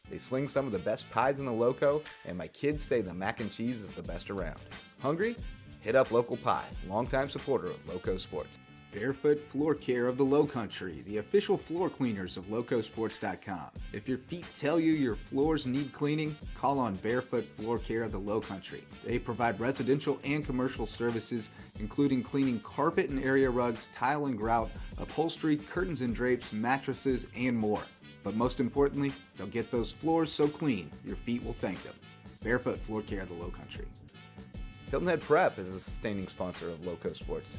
They sling some of the best pies in the Lowco, and my kids say the mac and cheese is the best around. Hungry? Hit up Local Pie, longtime supporter of Lowco Sports. Barefoot Floor Care of the Lowcountry, the official floor cleaners of LowcoSports.com. If your feet tell you your floors need cleaning, call on Barefoot Floor Care of the Lowcountry. They provide residential and commercial services, including cleaning carpet and area rugs, tile and grout, upholstery, curtains and drapes, mattresses, and more. But most importantly, they'll get those floors so clean, your feet will thank them. Barefoot Floor Care of the Lowcountry. Hilton Head Prep is a sustaining sponsor of Lowco Sports,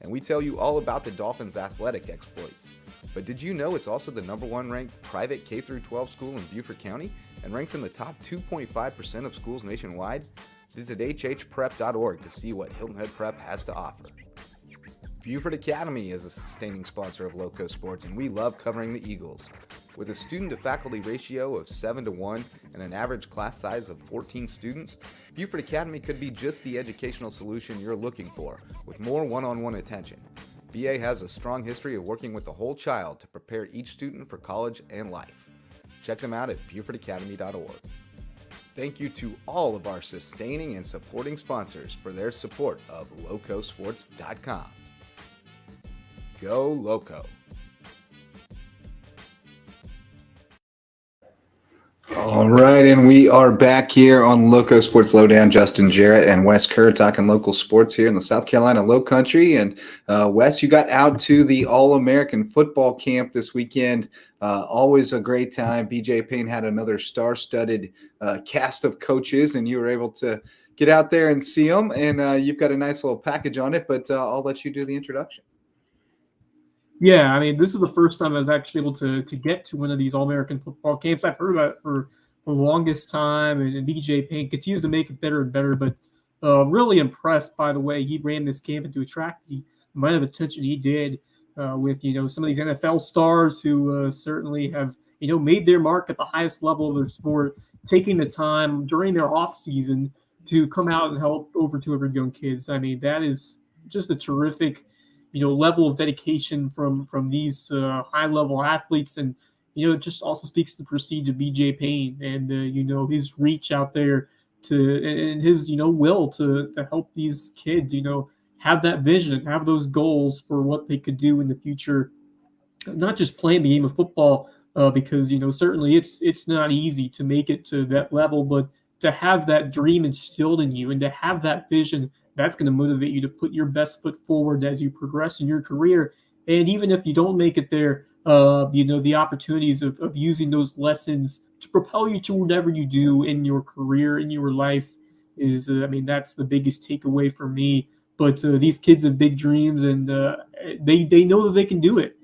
and we tell you all about the Dolphins' athletic exploits. But did you know it's also the #1 ranked private K-12 school in Beaufort County and ranks in the top 2.5% of schools nationwide? Visit hhprep.org to see what Hilton Head Prep has to offer. Beaufort Academy is a sustaining sponsor of Lowco Sports, and we love covering the Eagles. With a student-to-faculty ratio of 7-1 and an average class size of 14 students, Beaufort Academy could be just the educational solution you're looking for, with more one-on-one attention. BA has a strong history of working with the whole child to prepare each student for college and life. Check them out at BeaufortAcademy.org. Thank you to all of our sustaining and supporting sponsors for their support of LowcoSports.com. Go Lowco. All right, and we are back here on Lowco Sports Lowdown. Justin Jarrett and Wes Kerr talking local sports here in the South Carolina Lowcountry. And Wes, you got out to the All-American football camp this weekend. Always a great time. BJ Payne had another star-studded cast of coaches, and you were able to get out there and see them. And you've got a nice little package on it, but I'll let you do the introduction. Yeah, I mean, this is the first time I was actually able to get to one of these All-American football camps. I've heard about it for the longest time, and BJ Payne continues to make it better and better, but really impressed by the way he ran this camp and to attract the amount of attention he did with, some of these NFL stars who certainly have, made their mark at the highest level of their sport, taking the time during their off season to come out and help over 200 young kids. I mean, that is just a terrific level of dedication from these high-level athletes. And, it just also speaks to the prestige of BJ Payne and, his reach out there and his, will to help these kids, have that vision, have those goals for what they could do in the future, not just playing the game of football, because, certainly it's not easy to make it to that level, but to have that dream instilled in you and to have that vision, that's going to motivate you to put your best foot forward as you progress in your career. And even if you don't make it there, the opportunities of using those lessons to propel you to whatever you do in your career, in your life is, that's the biggest takeaway for me. But these kids have big dreams, and they know that they can do it.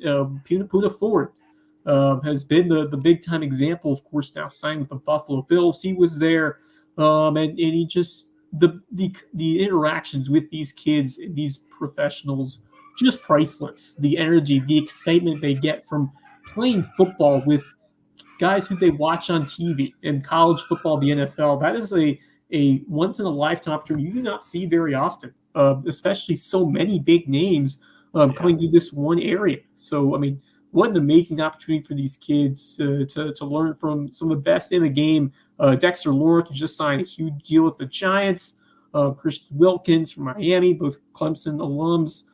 Puna Ford has been the big time example, of course, now signed with the Buffalo Bills. He was there, and he just the interactions with these kids, these professionals, just priceless. The energy, the excitement they get from playing football with guys who they watch on TV and college football, the NFL. That is a once in a lifetime opportunity you do not see very often, especially so many big names coming to this one area. So, what an amazing opportunity for these kids to learn from some of the best in the game. Dexter Lawrence just signed a huge deal with the Giants. Christian Wilkins from Miami, both Clemson alums.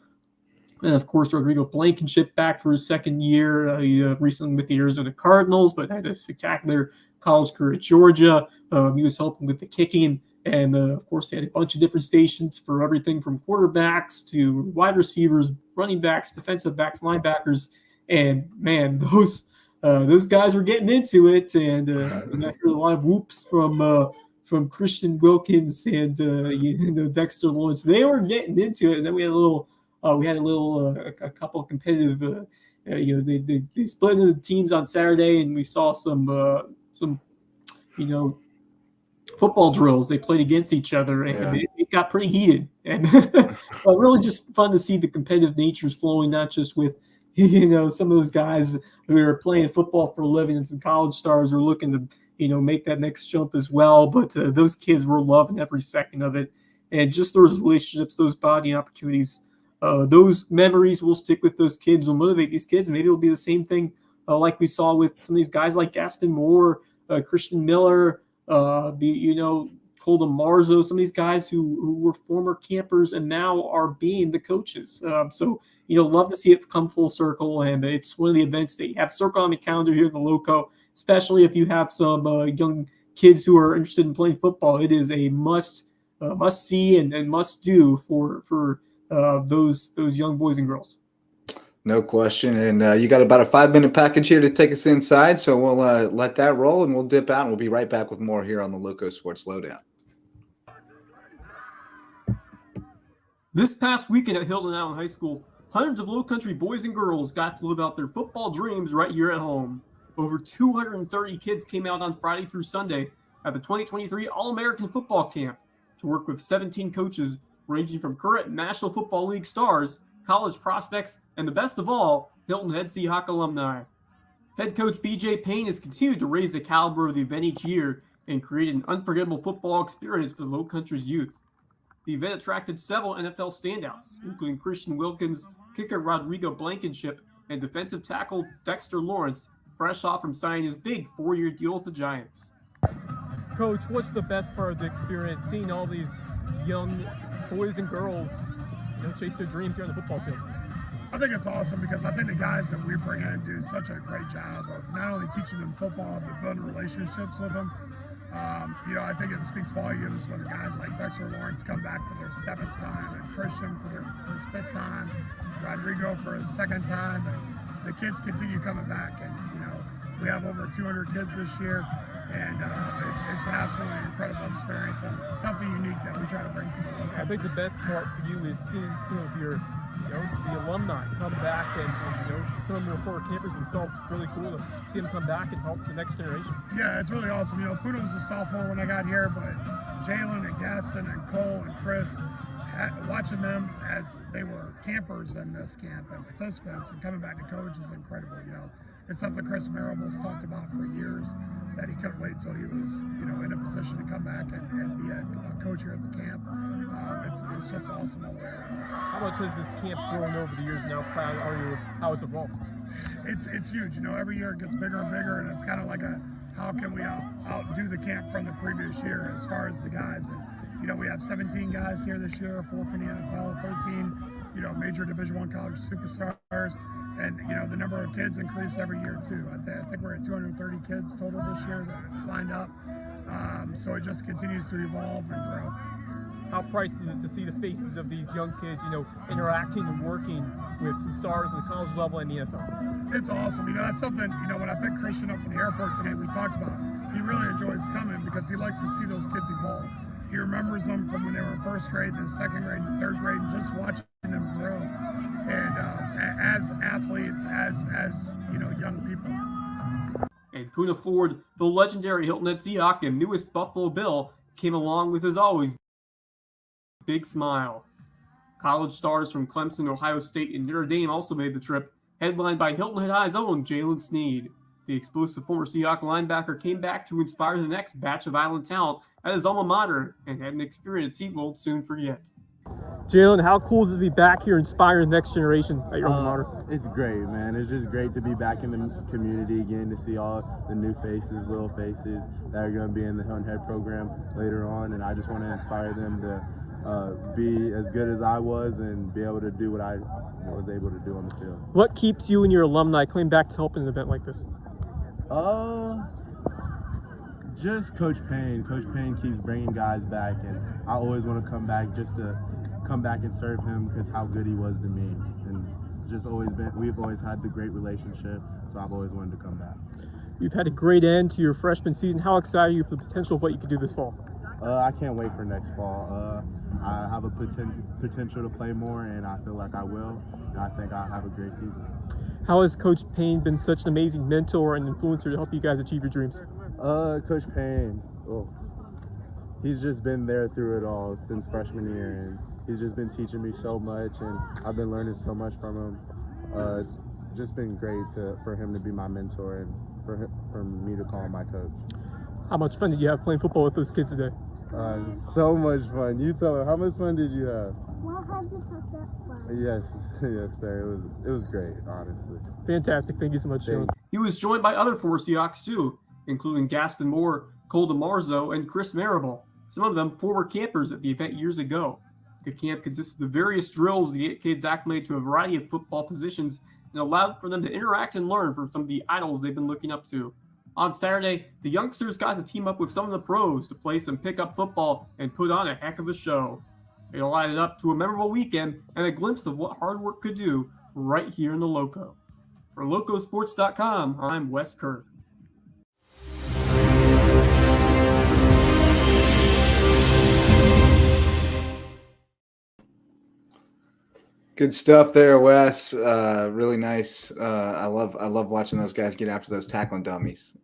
And, of course, Rodrigo Blankenship back for his second year. Recently with the Arizona Cardinals, but had a spectacular college career at Georgia. He was helping with the kicking. And, of course, they had a bunch of different stations for everything from quarterbacks to wide receivers, running backs, defensive backs, linebackers. And, man, those guys were getting into it. And I heard a lot of whoops from Christian Wilkins and Dexter Lawrence. They were getting into it. And then we had a couple of competitive. They split into the teams on Saturday, and we saw some football drills. They played against each other, and it got pretty heated. And really just fun to see the competitive natures flowing, not just with some of those guys who are playing football for a living, and some college stars are looking to make that next jump as well. But those kids were loving every second of it, and just those relationships, those bonding opportunities. Those memories will stick with those kids, will motivate these kids. Maybe it'll be the same thing like we saw with some of these guys like Gaston Moore, Christian Miller, Colton Marzo, some of these guys who were former campers and now are being the coaches. Love to see it come full circle. And it's one of the events that you have circle on the calendar here at the Lowco, especially if you have some young kids who are interested in playing football. It is a must see and must do for those young boys and girls. No question. And you got about a 5-minute package here to take us inside. So we'll let that roll, and we'll dip out, and we'll be right back with more here on the LowcoSports Lowdown. This past weekend at Hilton Allen High School, hundreds of Lowcountry boys and girls got to live out their football dreams right here at home. Over 230 kids came out on Friday through Sunday at the 2023 All-American Football Camp to work with 17 coaches ranging from current National Football League stars, college prospects, and the best of all, Hilton Head Seahawk alumni. Head coach BJ Payne has continued to raise the caliber of the event each year and create an unforgettable football experience for the Lowcountry's youth. The event attracted several NFL standouts, including Christian Wilkins, kicker Rodrigo Blankenship, and defensive tackle Dexter Lawrence, fresh off from signing his big 4-year deal with the Giants. Coach, what's the best part of the experience, seeing all these young boys and girls chase their dreams here on the football field? I think it's awesome because I think the guys that we bring in do such a great job of not only teaching them football, but building relationships with them. I think it speaks volumes when guys like Dexter Lawrence come back for their 7th time, and Christian for his 5th time, Rodrigo for his 2nd time, and the kids continue coming back. And we have over 200 kids this year, and it's an absolutely incredible experience and something unique that we try to bring to the local. I think the best part for you is seeing some of your the alumni come back, and some of them were former campers themselves. It's really cool to see them come back and help the next generation. Yeah, it's really awesome. Puna was a sophomore when I got here, but Jalen and Gaston and Cole and Chris, watching them as they were campers in this camp and participants and coming back to coach is incredible. It's something Chris Marable's talked about for years, that he couldn't wait till he was, in a position to come back and be a coach here at the camp. It's just awesome all the way around. How much has this camp grown over the years now? Proud are you of how it's evolved? It's huge. Every year it gets bigger and bigger, and it's kind of like how can we outdo the camp from the previous year as far as the guys. And we have 17 guys here this year, 4 from the NFL, 13 major Division I college superstars, and the number of kids increase every year too. I think we're at 230 kids total this year that signed up. So it just continues to evolve and grow. How priceless is it to see the faces of these young kids, interacting and working with some stars at the college level and the NFL? It's awesome. That's something, when I picked Christian up from the airport today, we talked about. He really enjoys coming because he likes to see those kids evolve. He remembers them from when they were in first grade, then second grade, and third grade, and just watching them grow. And as athletes, as young people. And Puna Ford, the legendary Hilton at Ziak and newest Buffalo Bill, came along with his always big smile. College stars from Clemson, Ohio State, and Notre Dame also made the trip, headlined by Hilton Head High's own Jalen Sneed. The explosive former Seahawk linebacker came back to inspire the next batch of Island talent at his alma mater and had an experience he won't soon forget. Jalen, how cool is it to be back here inspiring the next generation at your alma mater? It's great, man. It's just great to be back in the community again, to see all the new faces, little faces that are going to be in the Hilton Head program later on, and I just want to inspire them to be as good as I was and be able to do what I was able to do on the field. What keeps you and your alumni coming back to help in an event like this? Just Coach Payne. Coach Payne keeps bringing guys back, and I always want to come back just to come back and serve him because how good he was to me. And we've always had the great relationship, so I've always wanted to come back. You've had a great end to your freshman season. How excited are you for the potential of what you could do this fall? I can't wait for next fall. I have a potential to play more, and I feel like I will, and I think I'll have a great season. How has Coach Payne been such an amazing mentor and influencer to help you guys achieve your dreams? Coach Payne, he's just been there through it all since freshman year, and he's just been teaching me so much, and I've been learning so much from him. It's just been great for him to be my mentor and for me to call him my coach. How much fun did you have playing football with those kids today? So much fun. You tell them, how much fun did you have? 100% fun. Yes, sir. It was great, honestly. Fantastic. Thank you so much, Sean. He was joined by other four Seahawks too, including Gaston Moore, Cole DeMarzo, and Chris Marable. Some of them former campers at the event years ago. The camp consisted of various drills to get kids acclimated to a variety of football positions and allowed for them to interact and learn from some of the idols they've been looking up to. On Saturday, the youngsters got to team up with some of the pros to play some pickup football and put on a heck of a show. It all added up to a memorable weekend and a glimpse of what hard work could do right here in the Lowco. For LowcoSports.com, I'm Wes Kerr. Good stuff there, Wes. Really nice. I love watching those guys get after those tackling dummies.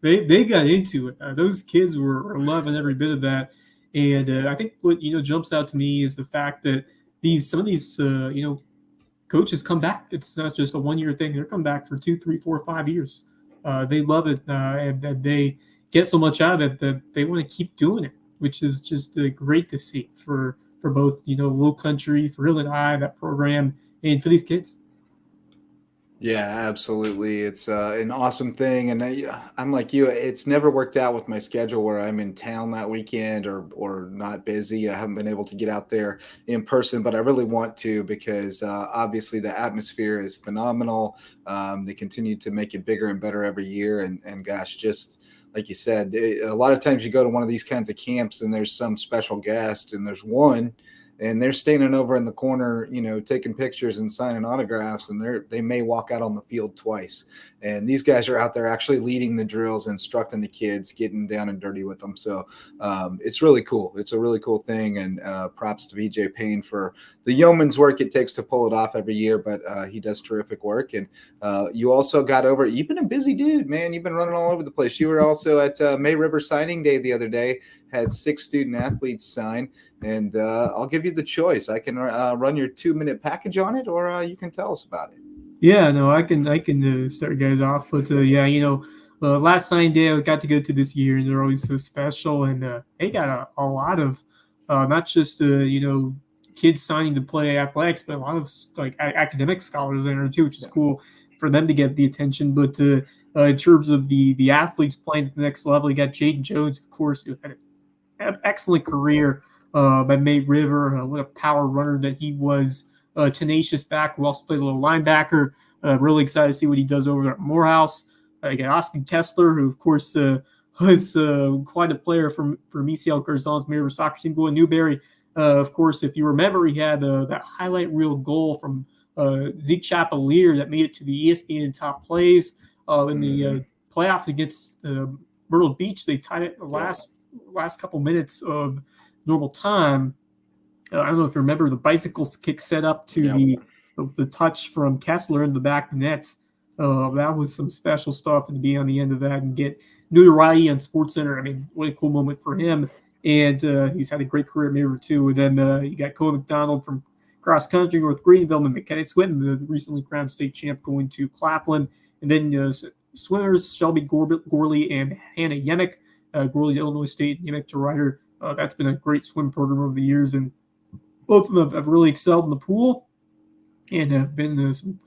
They got into it. Those kids were loving every bit of that. And I think what jumps out to me is the fact that some of these coaches come back. It's not just a 1-year thing. They're coming back for 2, 3, 4, 5 years. They love it, and they get so much out of it that they want to keep doing it, which is just great to see for both, Lowcountry, for Hill and I, that program, and for these kids. Yeah, absolutely. It's an awesome thing. And I'm like you, it's never worked out with my schedule where I'm in town that weekend or not busy. I haven't been able to get out there in person, but I really want to because obviously the atmosphere is phenomenal. They continue to make it bigger and better every year. And gosh, just like you said, a lot of times you go to one of these kinds of camps and there's some special guest and there's one and they're standing over in the corner, taking pictures and signing autographs, and they may walk out on the field twice. And these guys are out there actually leading the drills, instructing the kids, getting down and dirty with them. So it's really cool. It's a really cool thing. And props to BJ Payne for the yeoman's work it takes to pull it off every year. But he does terrific work. And you also got over, you've been a busy dude, man. You've been running all over the place. You were also at May River signing day the other day, had 6 student athletes sign. And I'll give you the choice. I can run your 2-minute package on it, or you can tell us about it. Yeah, no, I can start guys off. But last signing day I got to go to this year, and they're always so special. And they got a lot of not just kids signing to play athletics, but a lot of academic scholars in there too, which is cool for them to get the attention. But in terms of the athletes playing at the next level, you got Jaden Jones, of course, who had an excellent career by May River. What a power runner that he was. Tenacious back who also played a little linebacker. Really excited to see what he does over there at Morehouse. You got Austin Kessler, who, of course, was quite a player from ECL Curzon's May River soccer team going Newberry. Of course, if you remember, he had that highlight reel goal from Zeke Chapelier that made it to the ESPN top plays in the playoffs against Myrtle Beach. They tied it in the last couple minutes of normal time. I don't know if you remember the bicycle kick set up to the touch from Kessler in the back of the net. That was some special stuff, and to be on the end of that and get notoriety on SportsCenter. I mean, what a cool moment for him. And he's had a great career at Mirror too. And then you got Cole McDonald from cross country, North Greenville, and McKenna Swinton, the recently crowned state champ, going to Claflin. And then swimmers Shelby Gorley and Hannah Yemek, Gorley to Illinois State, Yemek to Ryder. That's been a great swim program over the years, and both of them have really excelled in the pool and have been some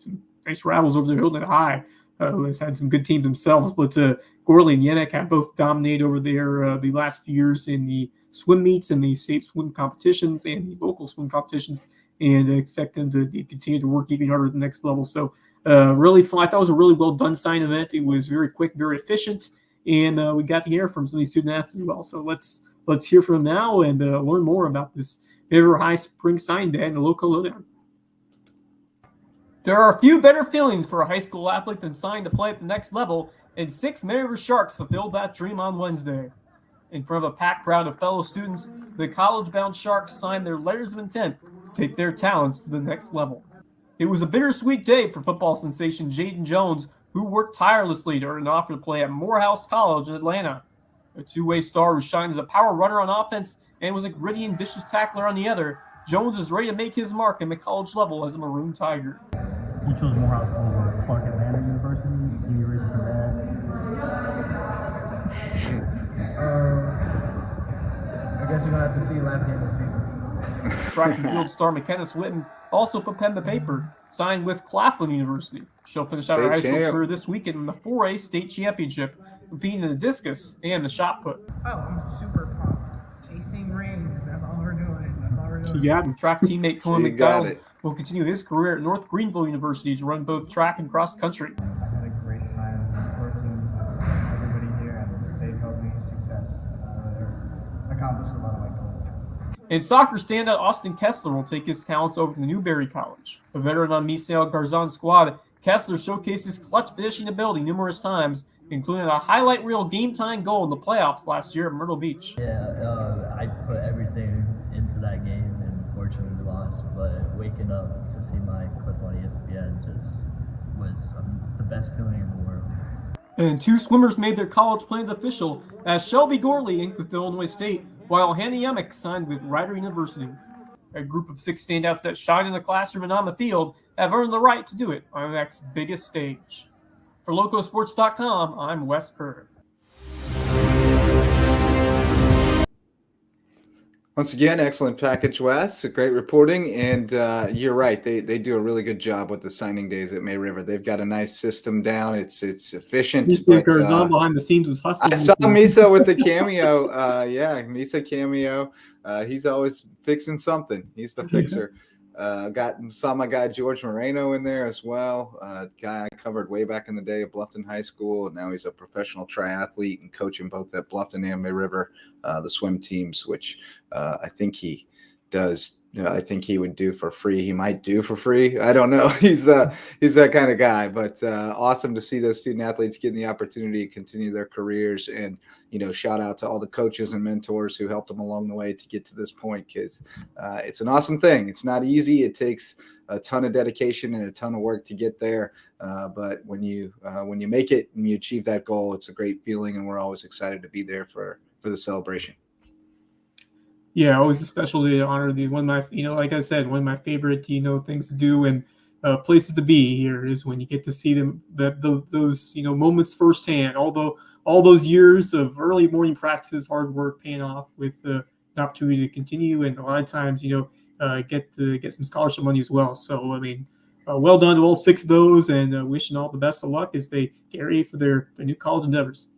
nice rivals over there. Hilton High, who has had some good teams themselves, but Gorley and Yemek have both dominated over there the last few years in the swim meets and the state swim competitions and the local swim competitions, and expect them to continue to work even harder at the next level. So really fun. I thought it was a really well done sign event. It was very quick, very efficient, and we got to hear from some of these student athletes as well. So let's hear from them now and learn more about this River High Spring Sign Day and the Lowco Lowdown. There are a few better feelings for a high school athlete than signing to play at the next level, and 6 Mary River Sharks fulfilled that dream on Wednesday. In front of a packed crowd of fellow students, the college-bound Sharks signed their letters of intent to take their talents to the next level. It was a bittersweet day for football sensation Jaden Jones, who worked tirelessly to earn an offer to play at Morehouse College in Atlanta. A two-way star who shined as a power runner on offense and was a gritty and vicious tackler on the other, Jones is ready to make his mark in the college level as a Maroon Tiger. You chose Morehouse over Clark Atlanta University. Give me a reason for that. I guess you're going to have to see the last game of the season. Track and field star McKenna Swinton also put pen to paper, signed with Claflin University. She'll finish out her high school career this weekend in the 4A state championship, competing in the discus and the shot put. Oh, I'm super pumped. Chasing rings. That's all we're doing. Yeah, and track teammate Colin McDonald will continue his career at North Greenville University to run both track and cross country. I had a great time working with everybody here, and they've helped me success. Accomplished a lot of my goals. And soccer standout Austin Kessler will take his talents over to Newberry College. A veteran on Misael Garzon's squad, Kessler showcased his clutch finishing ability numerous times, including a highlight reel game-tying goal in the playoffs last year at Myrtle Beach. Yeah, I put everything into that game, and fortunately we lost, but waking up to see my clip on ESPN just was the best feeling in the world. And 2 swimmers made their college plans official as Shelby Gorley inked with Illinois State, while Hannah Yemek signed with Ryder University. A group of 6 standouts that shine in the classroom and on the field have earned the right to do it on the next biggest stage. For LowcoSports.com, I'm Wes Kerr. Once again, excellent package, Wes. Great reporting, and you're right. They do a really good job with the signing days at May River. They've got a nice system down. It's efficient. Misa Garzon behind the scenes was hustling. I saw Misa with the cameo. Misa cameo. He's always fixing something. He's the fixer. Saw my guy George Moreno in there as well. Guy I covered way back in the day at Bluffton High School, and now he's a professional triathlete and coaching both at Bluffton and May River, the swim teams, which I think he does. I think he would do for free. He might do for free. I don't know. He's that kind of guy. But awesome to see those student athletes getting the opportunity to continue their careers. And shout out to all the coaches and mentors who helped them along the way to get to this point, because it's an awesome thing. It's not easy. It takes a ton of dedication and a ton of work to get there. But when you make it and you achieve that goal, it's a great feeling, and we're always excited to be there for the celebration. Yeah, always a special day to honor one of my, like I said, one of my favorite, things to do and places to be here is when you get to see them, those moments firsthand. Although all those years of early morning practices, hard work paying off with the opportunity to continue, and a lot of times, get some scholarship money as well. So I mean, well done to all 6 of those, and wishing all the best of luck as they get ready for their new college endeavors.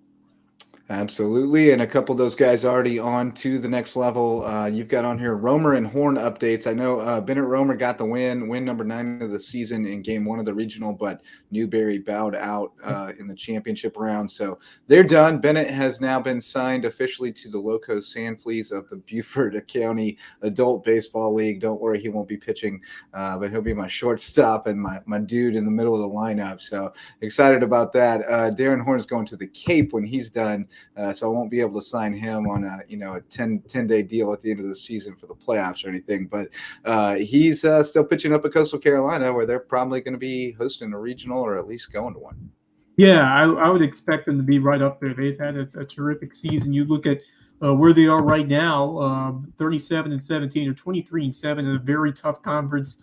Absolutely. And a couple of those guys already on to the next level. You've got on here Romer and Horn updates. I know Bennett Romer got the win number 9 of the season in game 1 of the regional, but Newberry bowed out in the championship round. So they're done. Bennett has now been signed officially to the Lowco Sandfleas of the Beaufort County Adult Baseball League. Don't worry, he won't be pitching, but he'll be my shortstop and my dude in the middle of the lineup. So excited about that. Darren Horn's going to the Cape when he's done. So I won't be able to sign him on a 10-day deal at the end of the season for the playoffs or anything. But he's still pitching up at Coastal Carolina, where they're probably going to be hosting a regional or at least going to one. Yeah, I would expect them to be right up there. They've had a terrific season. You look at where they are right now, 37-17 or 23-7 in a very tough conference.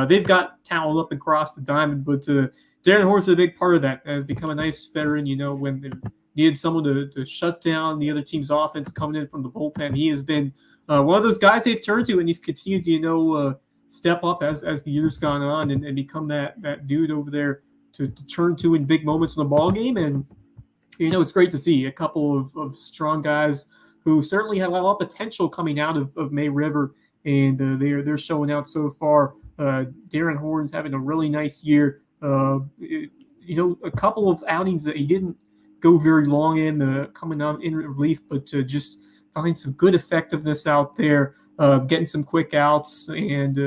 They've got talent up across the diamond, but Darren Horn's a big part of that. Has become a nice veteran. When they needed someone to shut down the other team's offense coming in from the bullpen, he has been one of those guys they've turned to, and he's continued to step up as the years gone on and become that dude over there to turn to in big moments in the ball game. And it's great to see a couple of strong guys who certainly have a lot of potential coming out of May River, and they're showing out so far. Darren Horn's having a really nice year. A couple of outings that he didn't go very long in, coming out in relief, but just find some good effectiveness out there, getting some quick outs, and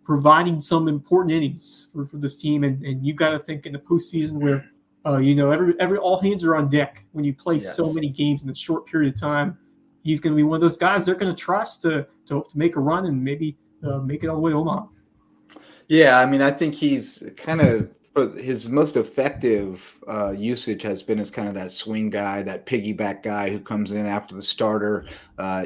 providing some important innings for this team. And you got to think in the postseason where every all hands are on deck when you play so many games in a short period of time. He's going to be one of those guys they're going to trust to make a run and maybe make it all the way to Omaha. Yeah, I mean, I think he's kind of his most effective usage has been as kind of that swing guy, that piggyback guy who comes in after the starter,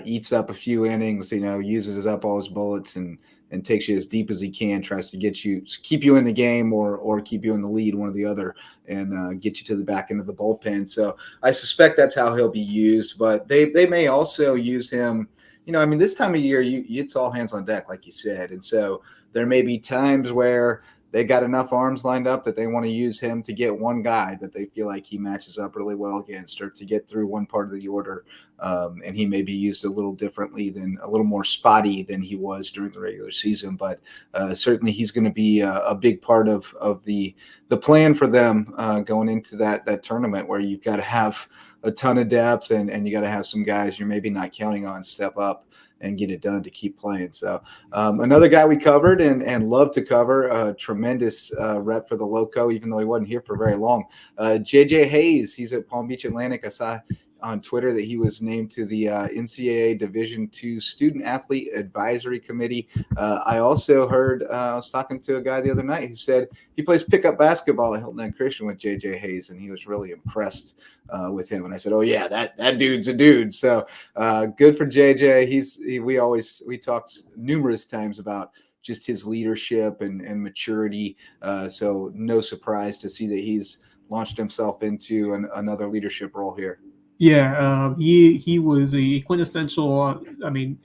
eats up a few innings, uses up all his bullets and takes you as deep as he can, tries to keep you in the game or keep you in the lead, one or the other, and get you to the back end of the bullpen. So I suspect that's how he'll be used, but they may also use him. This time of year, it's all hands on deck, like you said. And so there may be times where they got enough arms lined up that they want to use him to get one guy that they feel like he matches up really well against, or to get through one part of the order. And he may be used a little differently, a little more spotty than he was during the regular season. But certainly he's going to be a big part of the plan for them going into that tournament, where you've got to have a ton of depth and you got to have some guys you're maybe not counting on step up and get it done to keep playing. So another guy we covered and love to cover, a tremendous rep for the Lowco, even though he wasn't here for very long. JJ Hayes, he's at Palm Beach Atlantic. I saw on Twitter that he was named to the NCAA Division II Student Athlete Advisory Committee. I also heard, I was talking to a guy the other night who said he plays pickup basketball at Hilton Head Christian with JJ Hayes, and he was really impressed with him. And I said, oh yeah, that dude's a dude. So good for JJ. We talked numerous times about just his leadership and maturity. So no surprise to see that he's launched himself into another leadership role here. Yeah, he was a quintessential,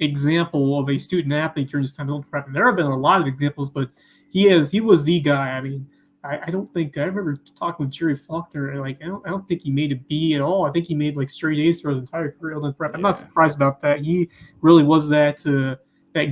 example of a student athlete during his time at prep. There have been a lot of examples, but he was the guy. I don't think I remember talking with Jerry Faulkner. I don't think he made a B at all. I think he made straight A's through his entire career at prep. I'm not surprised about that. He really was that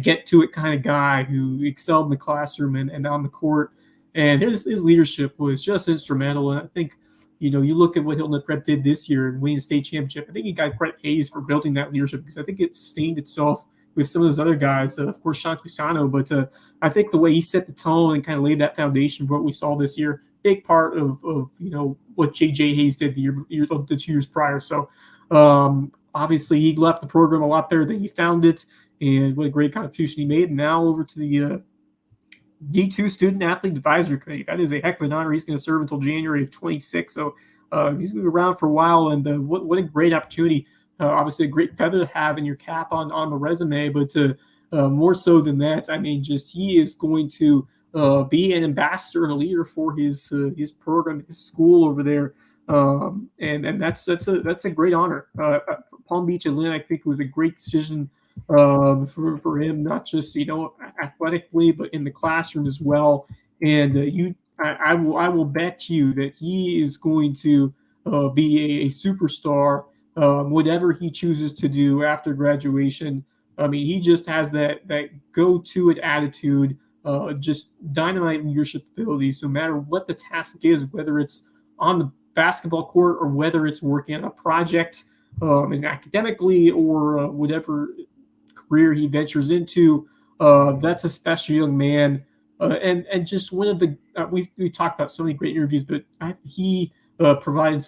get to it kind of guy who excelled in the classroom and on the court. And his leadership was just instrumental. And I think, you look at what Hilton Head Prep did this year and winning the state championship. I think he got credit Hayes for building that leadership, because I think it sustained itself with some of those other guys. Of course, Sean Cusano, but I think the way he set the tone and kind of laid that foundation for what we saw this year, big part of what JJ Hayes did the 2 years prior. So obviously he left the program a lot better than he found it, and what a great contribution he made. And now over to the D2 Student Athlete Advisory Committee. That is a heck of an honor. He's going to serve until January of 26. So he's going to be around for a while. And what a great opportunity. Obviously, a great feather to have in your cap on the resume. But more so than that, he is going to be an ambassador and a leader for his program, his school over there. And that's a great honor. Palm Beach Atlantic, I think, was a great decision for him, not just athletically, but in the classroom as well. And I will bet you that he is going to be a superstar, whatever he chooses to do after graduation. I mean, he just has that go-to-it attitude, just dynamite leadership abilities, no matter what the task is, whether it's on the basketball court or whether it's working on a project and academically or whatever career he ventures into. That's a special young man. And just one of the we talked about so many great interviews, but he provided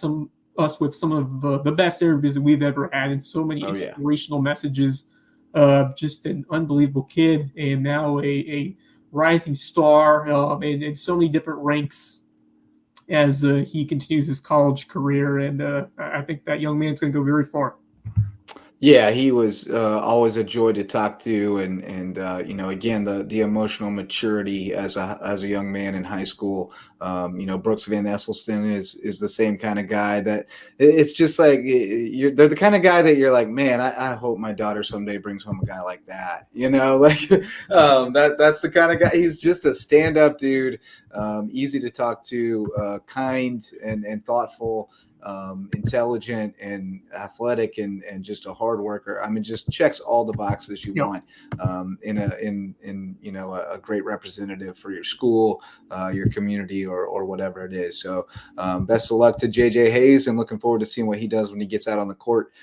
us with some of the best interviews that we've ever had, and so many inspirational messages. Just an unbelievable kid, and now a rising star, and so many different ranks as he continues his college career. And I think that young man's going to go very far. Yeah, he was always a joy to talk to, and you know, again, the emotional maturity as a young man in high school. You know, Brooks Van Esselston is the same kind of guy that it's just like they're the kind of guy that you're like, man, I hope my daughter someday brings home a guy like that. You know, like that's the kind of guy. He's just a stand-up dude, easy to talk to, kind and thoughtful. Intelligent and athletic and just a hard worker. I mean, just checks all the boxes you want in you know, a great representative for your school, your community, or whatever it is. So best of luck to JJ Hayes, and looking forward to seeing what he does when he gets out on the court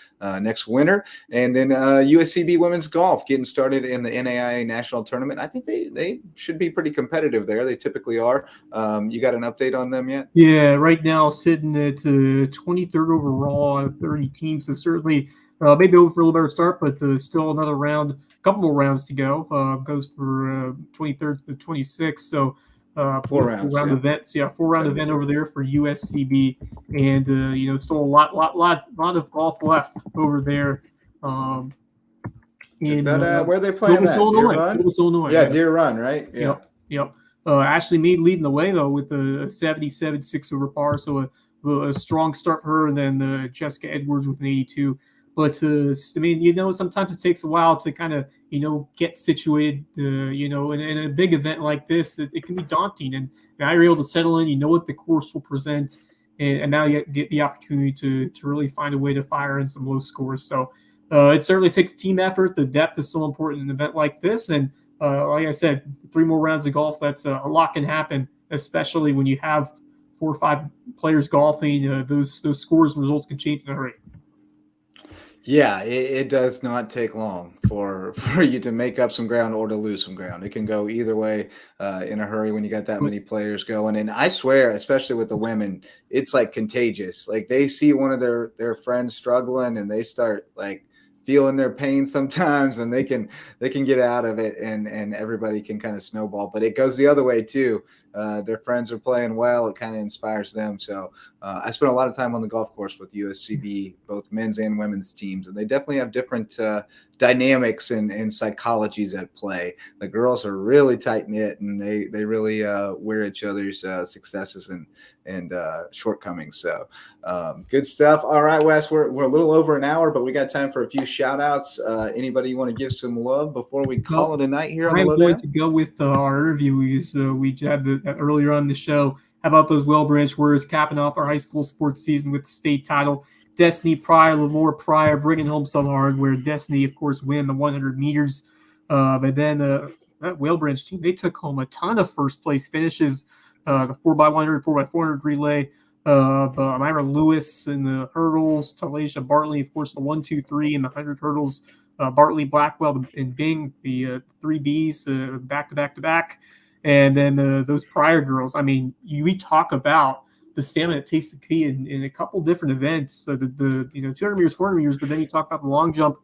next winter. And then USCB women's golf getting started in the NAIA national tournament. I think they should be pretty competitive there. They typically are. You got an update on them yet? Yeah, right now sitting at 23rd overall out of 30 teams. So certainly maybe over for a little better start, but still another round, a couple more rounds to go. Goes for 23rd to 26th. So four round events. Yeah, 4-round event over there for USCB. And, you know, still a lot of golf left over there. Is that where they playing that? Illinois. Yeah, Deer Run, right? Yeah. Yep. Ashley Mead leading the way, though, with a 77-6 over par. So a strong start for her, and then Jessica Edwards with an 82. But I mean, you know, sometimes it takes a while to kind of, you know, get situated. You know, in a big event like this, it can be daunting. And now you're able to settle in. You know what the course will present, and now you get the opportunity to really find a way to fire in some low scores. So it certainly takes a team effort. The depth is so important in an event like this, and like I said, 3 more rounds of golf. That's a lot can happen, especially when you have 4 or 5 players golfing. Those scores and results can change in a hurry. Yeah, it does not take long for you to make up some ground or to lose some ground. It can go either way in a hurry when you got that many players going. And I swear, especially with the women, it's like contagious. Like they see one of their friends struggling and they start like feeling their pain sometimes, and they can get out of it, and everybody can kind of snowball. But it goes the other way too. Their friends are playing well. It kind of inspires them. So I spent a lot of time on the golf course with USCB, both men's and women's teams, and they definitely have different dynamics and psychologies at play. The girls are really tight knit, and they really wear each other's successes and shortcomings. So good stuff. All right, Wes, we're a little over an hour, but we got time for a few shout outs. Anybody you want to give some love before we call it a night here on the Lowdown? I'm going to go with our interviews. We had earlier on the show. How about those Well-Branch Warriors capping off our high school sports season with the state title? Destiny Pryor, Lamore Pryor bringing home some hardware. Destiny, of course, win the 100 meters. But then that Well-Branch team, they took home a ton of first-place finishes. The 4x100, 4x400 relay. Myra Lewis in the hurdles. Talasha Bartley, of course, the 1, 2, 3 in the 100 hurdles. Bartley, Blackwell, and Bing, the 3 Bs, back-to-back-to-back. And then those Pryor girls, I mean, we talk about the stamina it takes to compete in a couple different events, the 200 meters, 400 meters, but then you talk about the long jump.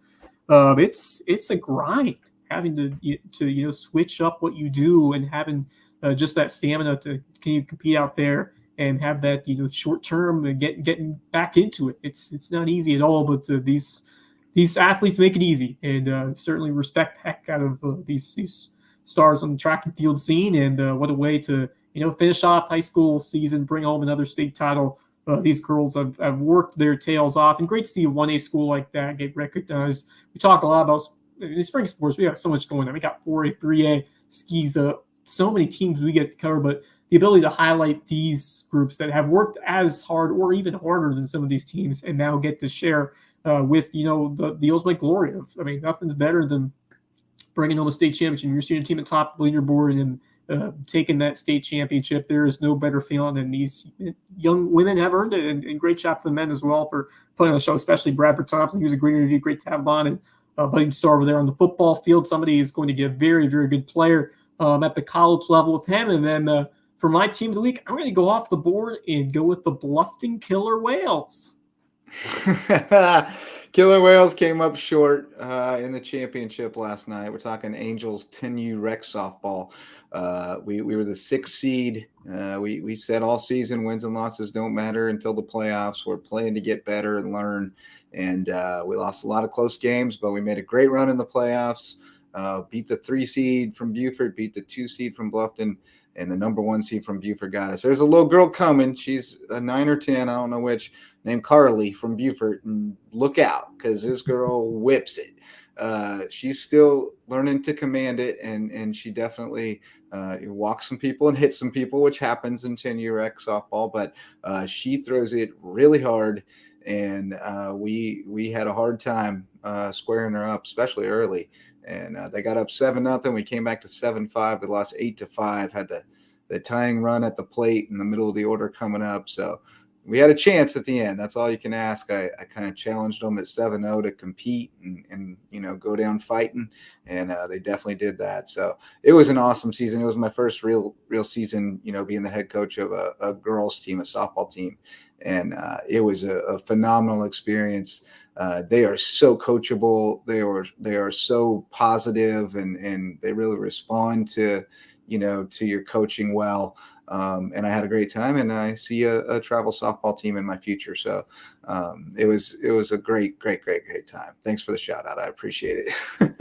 It's a grind having to switch up what you do and having just that stamina to can you compete out there and have that short term and getting back into it. It's not easy at all, but these athletes make it easy, and certainly respect the heck out of these stars on the track and field scene. And what a way to finish off high school season, bring home another state title. These girls have worked their tails off, and great to see a 1A school like that get recognized. We talk a lot about in spring sports. We have so much going on. We got 4A, 3A skis, so many teams we get to cover, but the ability to highlight these groups that have worked as hard or even harder than some of these teams and now get to share with, the ultimate glory of, nothing's better than bringing home a state championship. You're seeing a team at the top of the leaderboard and taking that state championship. There is no better feeling, and these young women have earned it. And great job to the men as well for putting on the show, especially Bradford Thompson. He was a great interview, great to have him on, and budding star over there on the football field. Somebody is going to get a very, very good player at the college level with him. And then for my team of the week, I'm going to go off the board and go with the Bluffton Killer Whales. Killer Whales came up short in the championship last night. We're talking Angels 10U rec softball. We were the 6th seed. We said all season wins and losses don't matter until the playoffs. We're playing to get better and learn. And we lost a lot of close games, but we made a great run in the playoffs. Beat the 3 seed from Buford, beat the 2 seed from Bluffton, and the number 1 seed from Buford got us. There's a little girl coming. She's a 9 or 10, I don't know which, named Carly from Buford. And look out, because this girl whips it. She's still learning to command it, and she definitely walks some people and hits some people, which happens in 10U rec softball, but she throws it really hard, and we had a hard time squaring her up, especially early. And they got up 7-0. We came back to 7-5. They lost 8-5. Had the tying run at the plate in the middle of the order coming up. So we had a chance at the end. That's all you can ask. I kind of challenged them at 7-0 to compete and go down fighting, and they definitely did that. So it was an awesome season. It was my first real season, being the head coach of a girls team, a softball team, and it was a phenomenal experience. They are so coachable. They are so positive, and they really respond to your coaching well. And I had a great time, and I see a travel softball team in my future. So it was a great time. Thanks for the shout out. I appreciate it.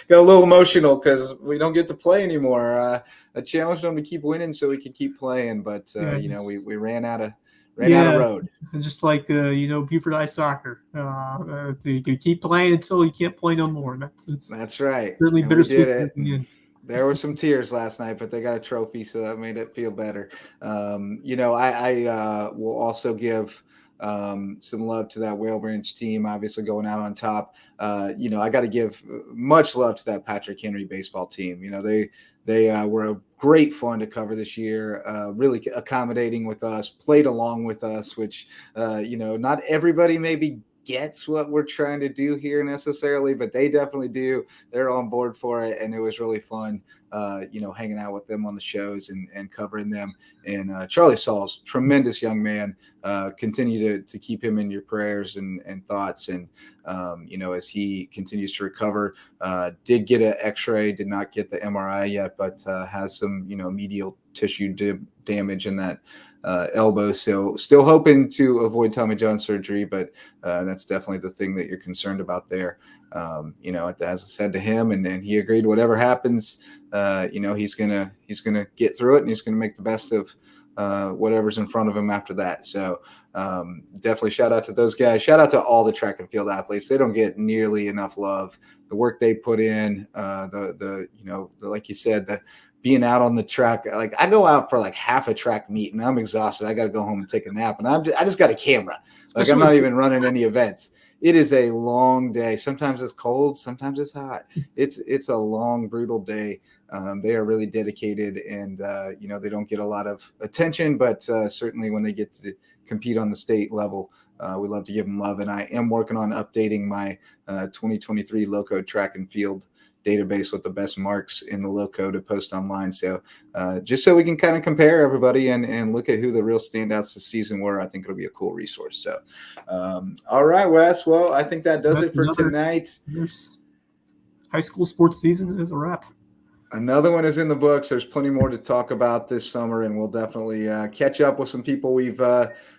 Got a little emotional because we don't get to play anymore. I challenged them to keep winning so we could keep playing, but we ran out of road. Just like Buford Ice Soccer, you keep playing until you can't play no more. That's right. Certainly bittersweet. There were some tears last night, but they got a trophy, so that made it feel better. I will also give some love to that Whale Branch team, obviously going out on top. I got to give much love to that Patrick Henry baseball team. They were a great fun to cover this year, really accommodating with us, played along with us, which, not everybody maybe gets what we're trying to do here necessarily, but they definitely do. They're on board for it, and it was really fun, hanging out with them on the shows and covering them. And Charlie Saul's tremendous young man. Continue to keep him in your prayers and thoughts. And, as he continues to recover, did get an x-ray, did not get the MRI yet, but has some, medial tissue damage in that elbow. So still hoping to avoid Tommy John surgery, but that's definitely the thing that you're concerned about there. As I said to him, and he agreed, whatever happens, he's gonna get through it, and he's gonna make the best of whatever's in front of him after that. So definitely shout out to those guys. Shout out to all the track and field athletes. They don't get nearly enough love. The work they put in, like you said, the being out on the track. Like, I go out for like half a track meet and I'm exhausted. I got to go home and take a nap, and I just got a camera. Like, I'm not even running any events. It is a long day. Sometimes it's cold, sometimes it's hot. It's a long, brutal day. They are really dedicated, and they don't get a lot of attention, but certainly when they get to compete on the state level, we love to give them love. And I am working on updating my 2023 Lowco track and field database with the best marks in the Lowco to post online. So just so we can kind of compare everybody and look at who the real standouts this season were, I think it'll be a cool resource. So, all right, Wes. Well, I think that does it for tonight. High school sports season is a wrap. Another one is in the books. There's plenty more to talk about this summer, and we'll definitely catch up with some people we've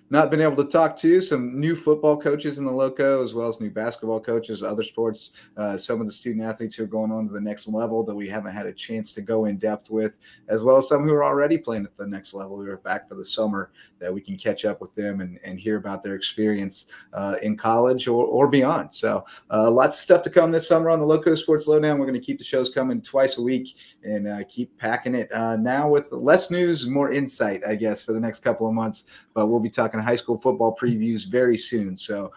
not been able to talk to, some new football coaches in the Lowco, as well as new basketball coaches, other sports, some of the student athletes who are going on to the next level that we haven't had a chance to go in depth with, as well as some who are already playing at the next level who are back for the summer that we can catch up with them and hear about their experience in college or beyond. So lots of stuff to come this summer on the Loco Sports Lowdown. We're going to keep the shows coming twice a week and keep packing it now with less news, more insight, I guess, for the next couple of months. But we'll be talking high school football previews very soon. So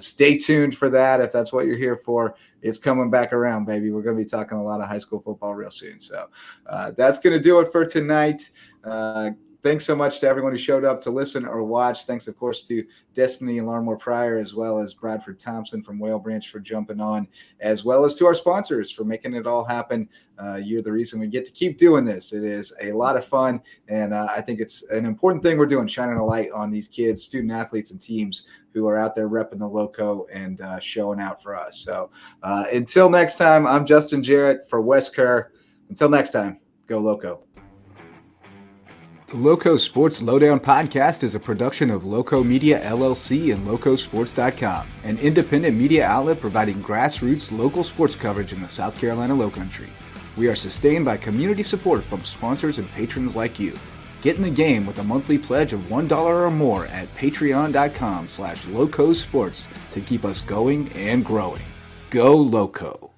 stay tuned for that if that's what you're here for. It's coming back around, baby. We're going to be talking a lot of high school football real soon. So that's going to do it for tonight. Thanks so much to everyone who showed up to listen or watch. Thanks, of course, to Destiny and Larmore Pryor, as well as Bradford Thompson from Whale Branch for jumping on, as well as to our sponsors for making it all happen. You're the reason we get to keep doing this. It is a lot of fun, and I think it's an important thing we're doing, shining a light on these kids, student athletes, and teams who are out there repping the Lowco and showing out for us. So until next time, I'm Justin Jarrett for Wes Kerr. Until next time, go Lowco. The Loco Sports Lowdown podcast is a production of Lowco Media LLC and LowcoSports.com, an independent media outlet providing grassroots local sports coverage in the South Carolina Lowcountry. We are sustained by community support from sponsors and patrons like you. Get in the game with a monthly pledge of $1 or more at patreon.com/LowcoSports to keep us going and growing. Go Lowco.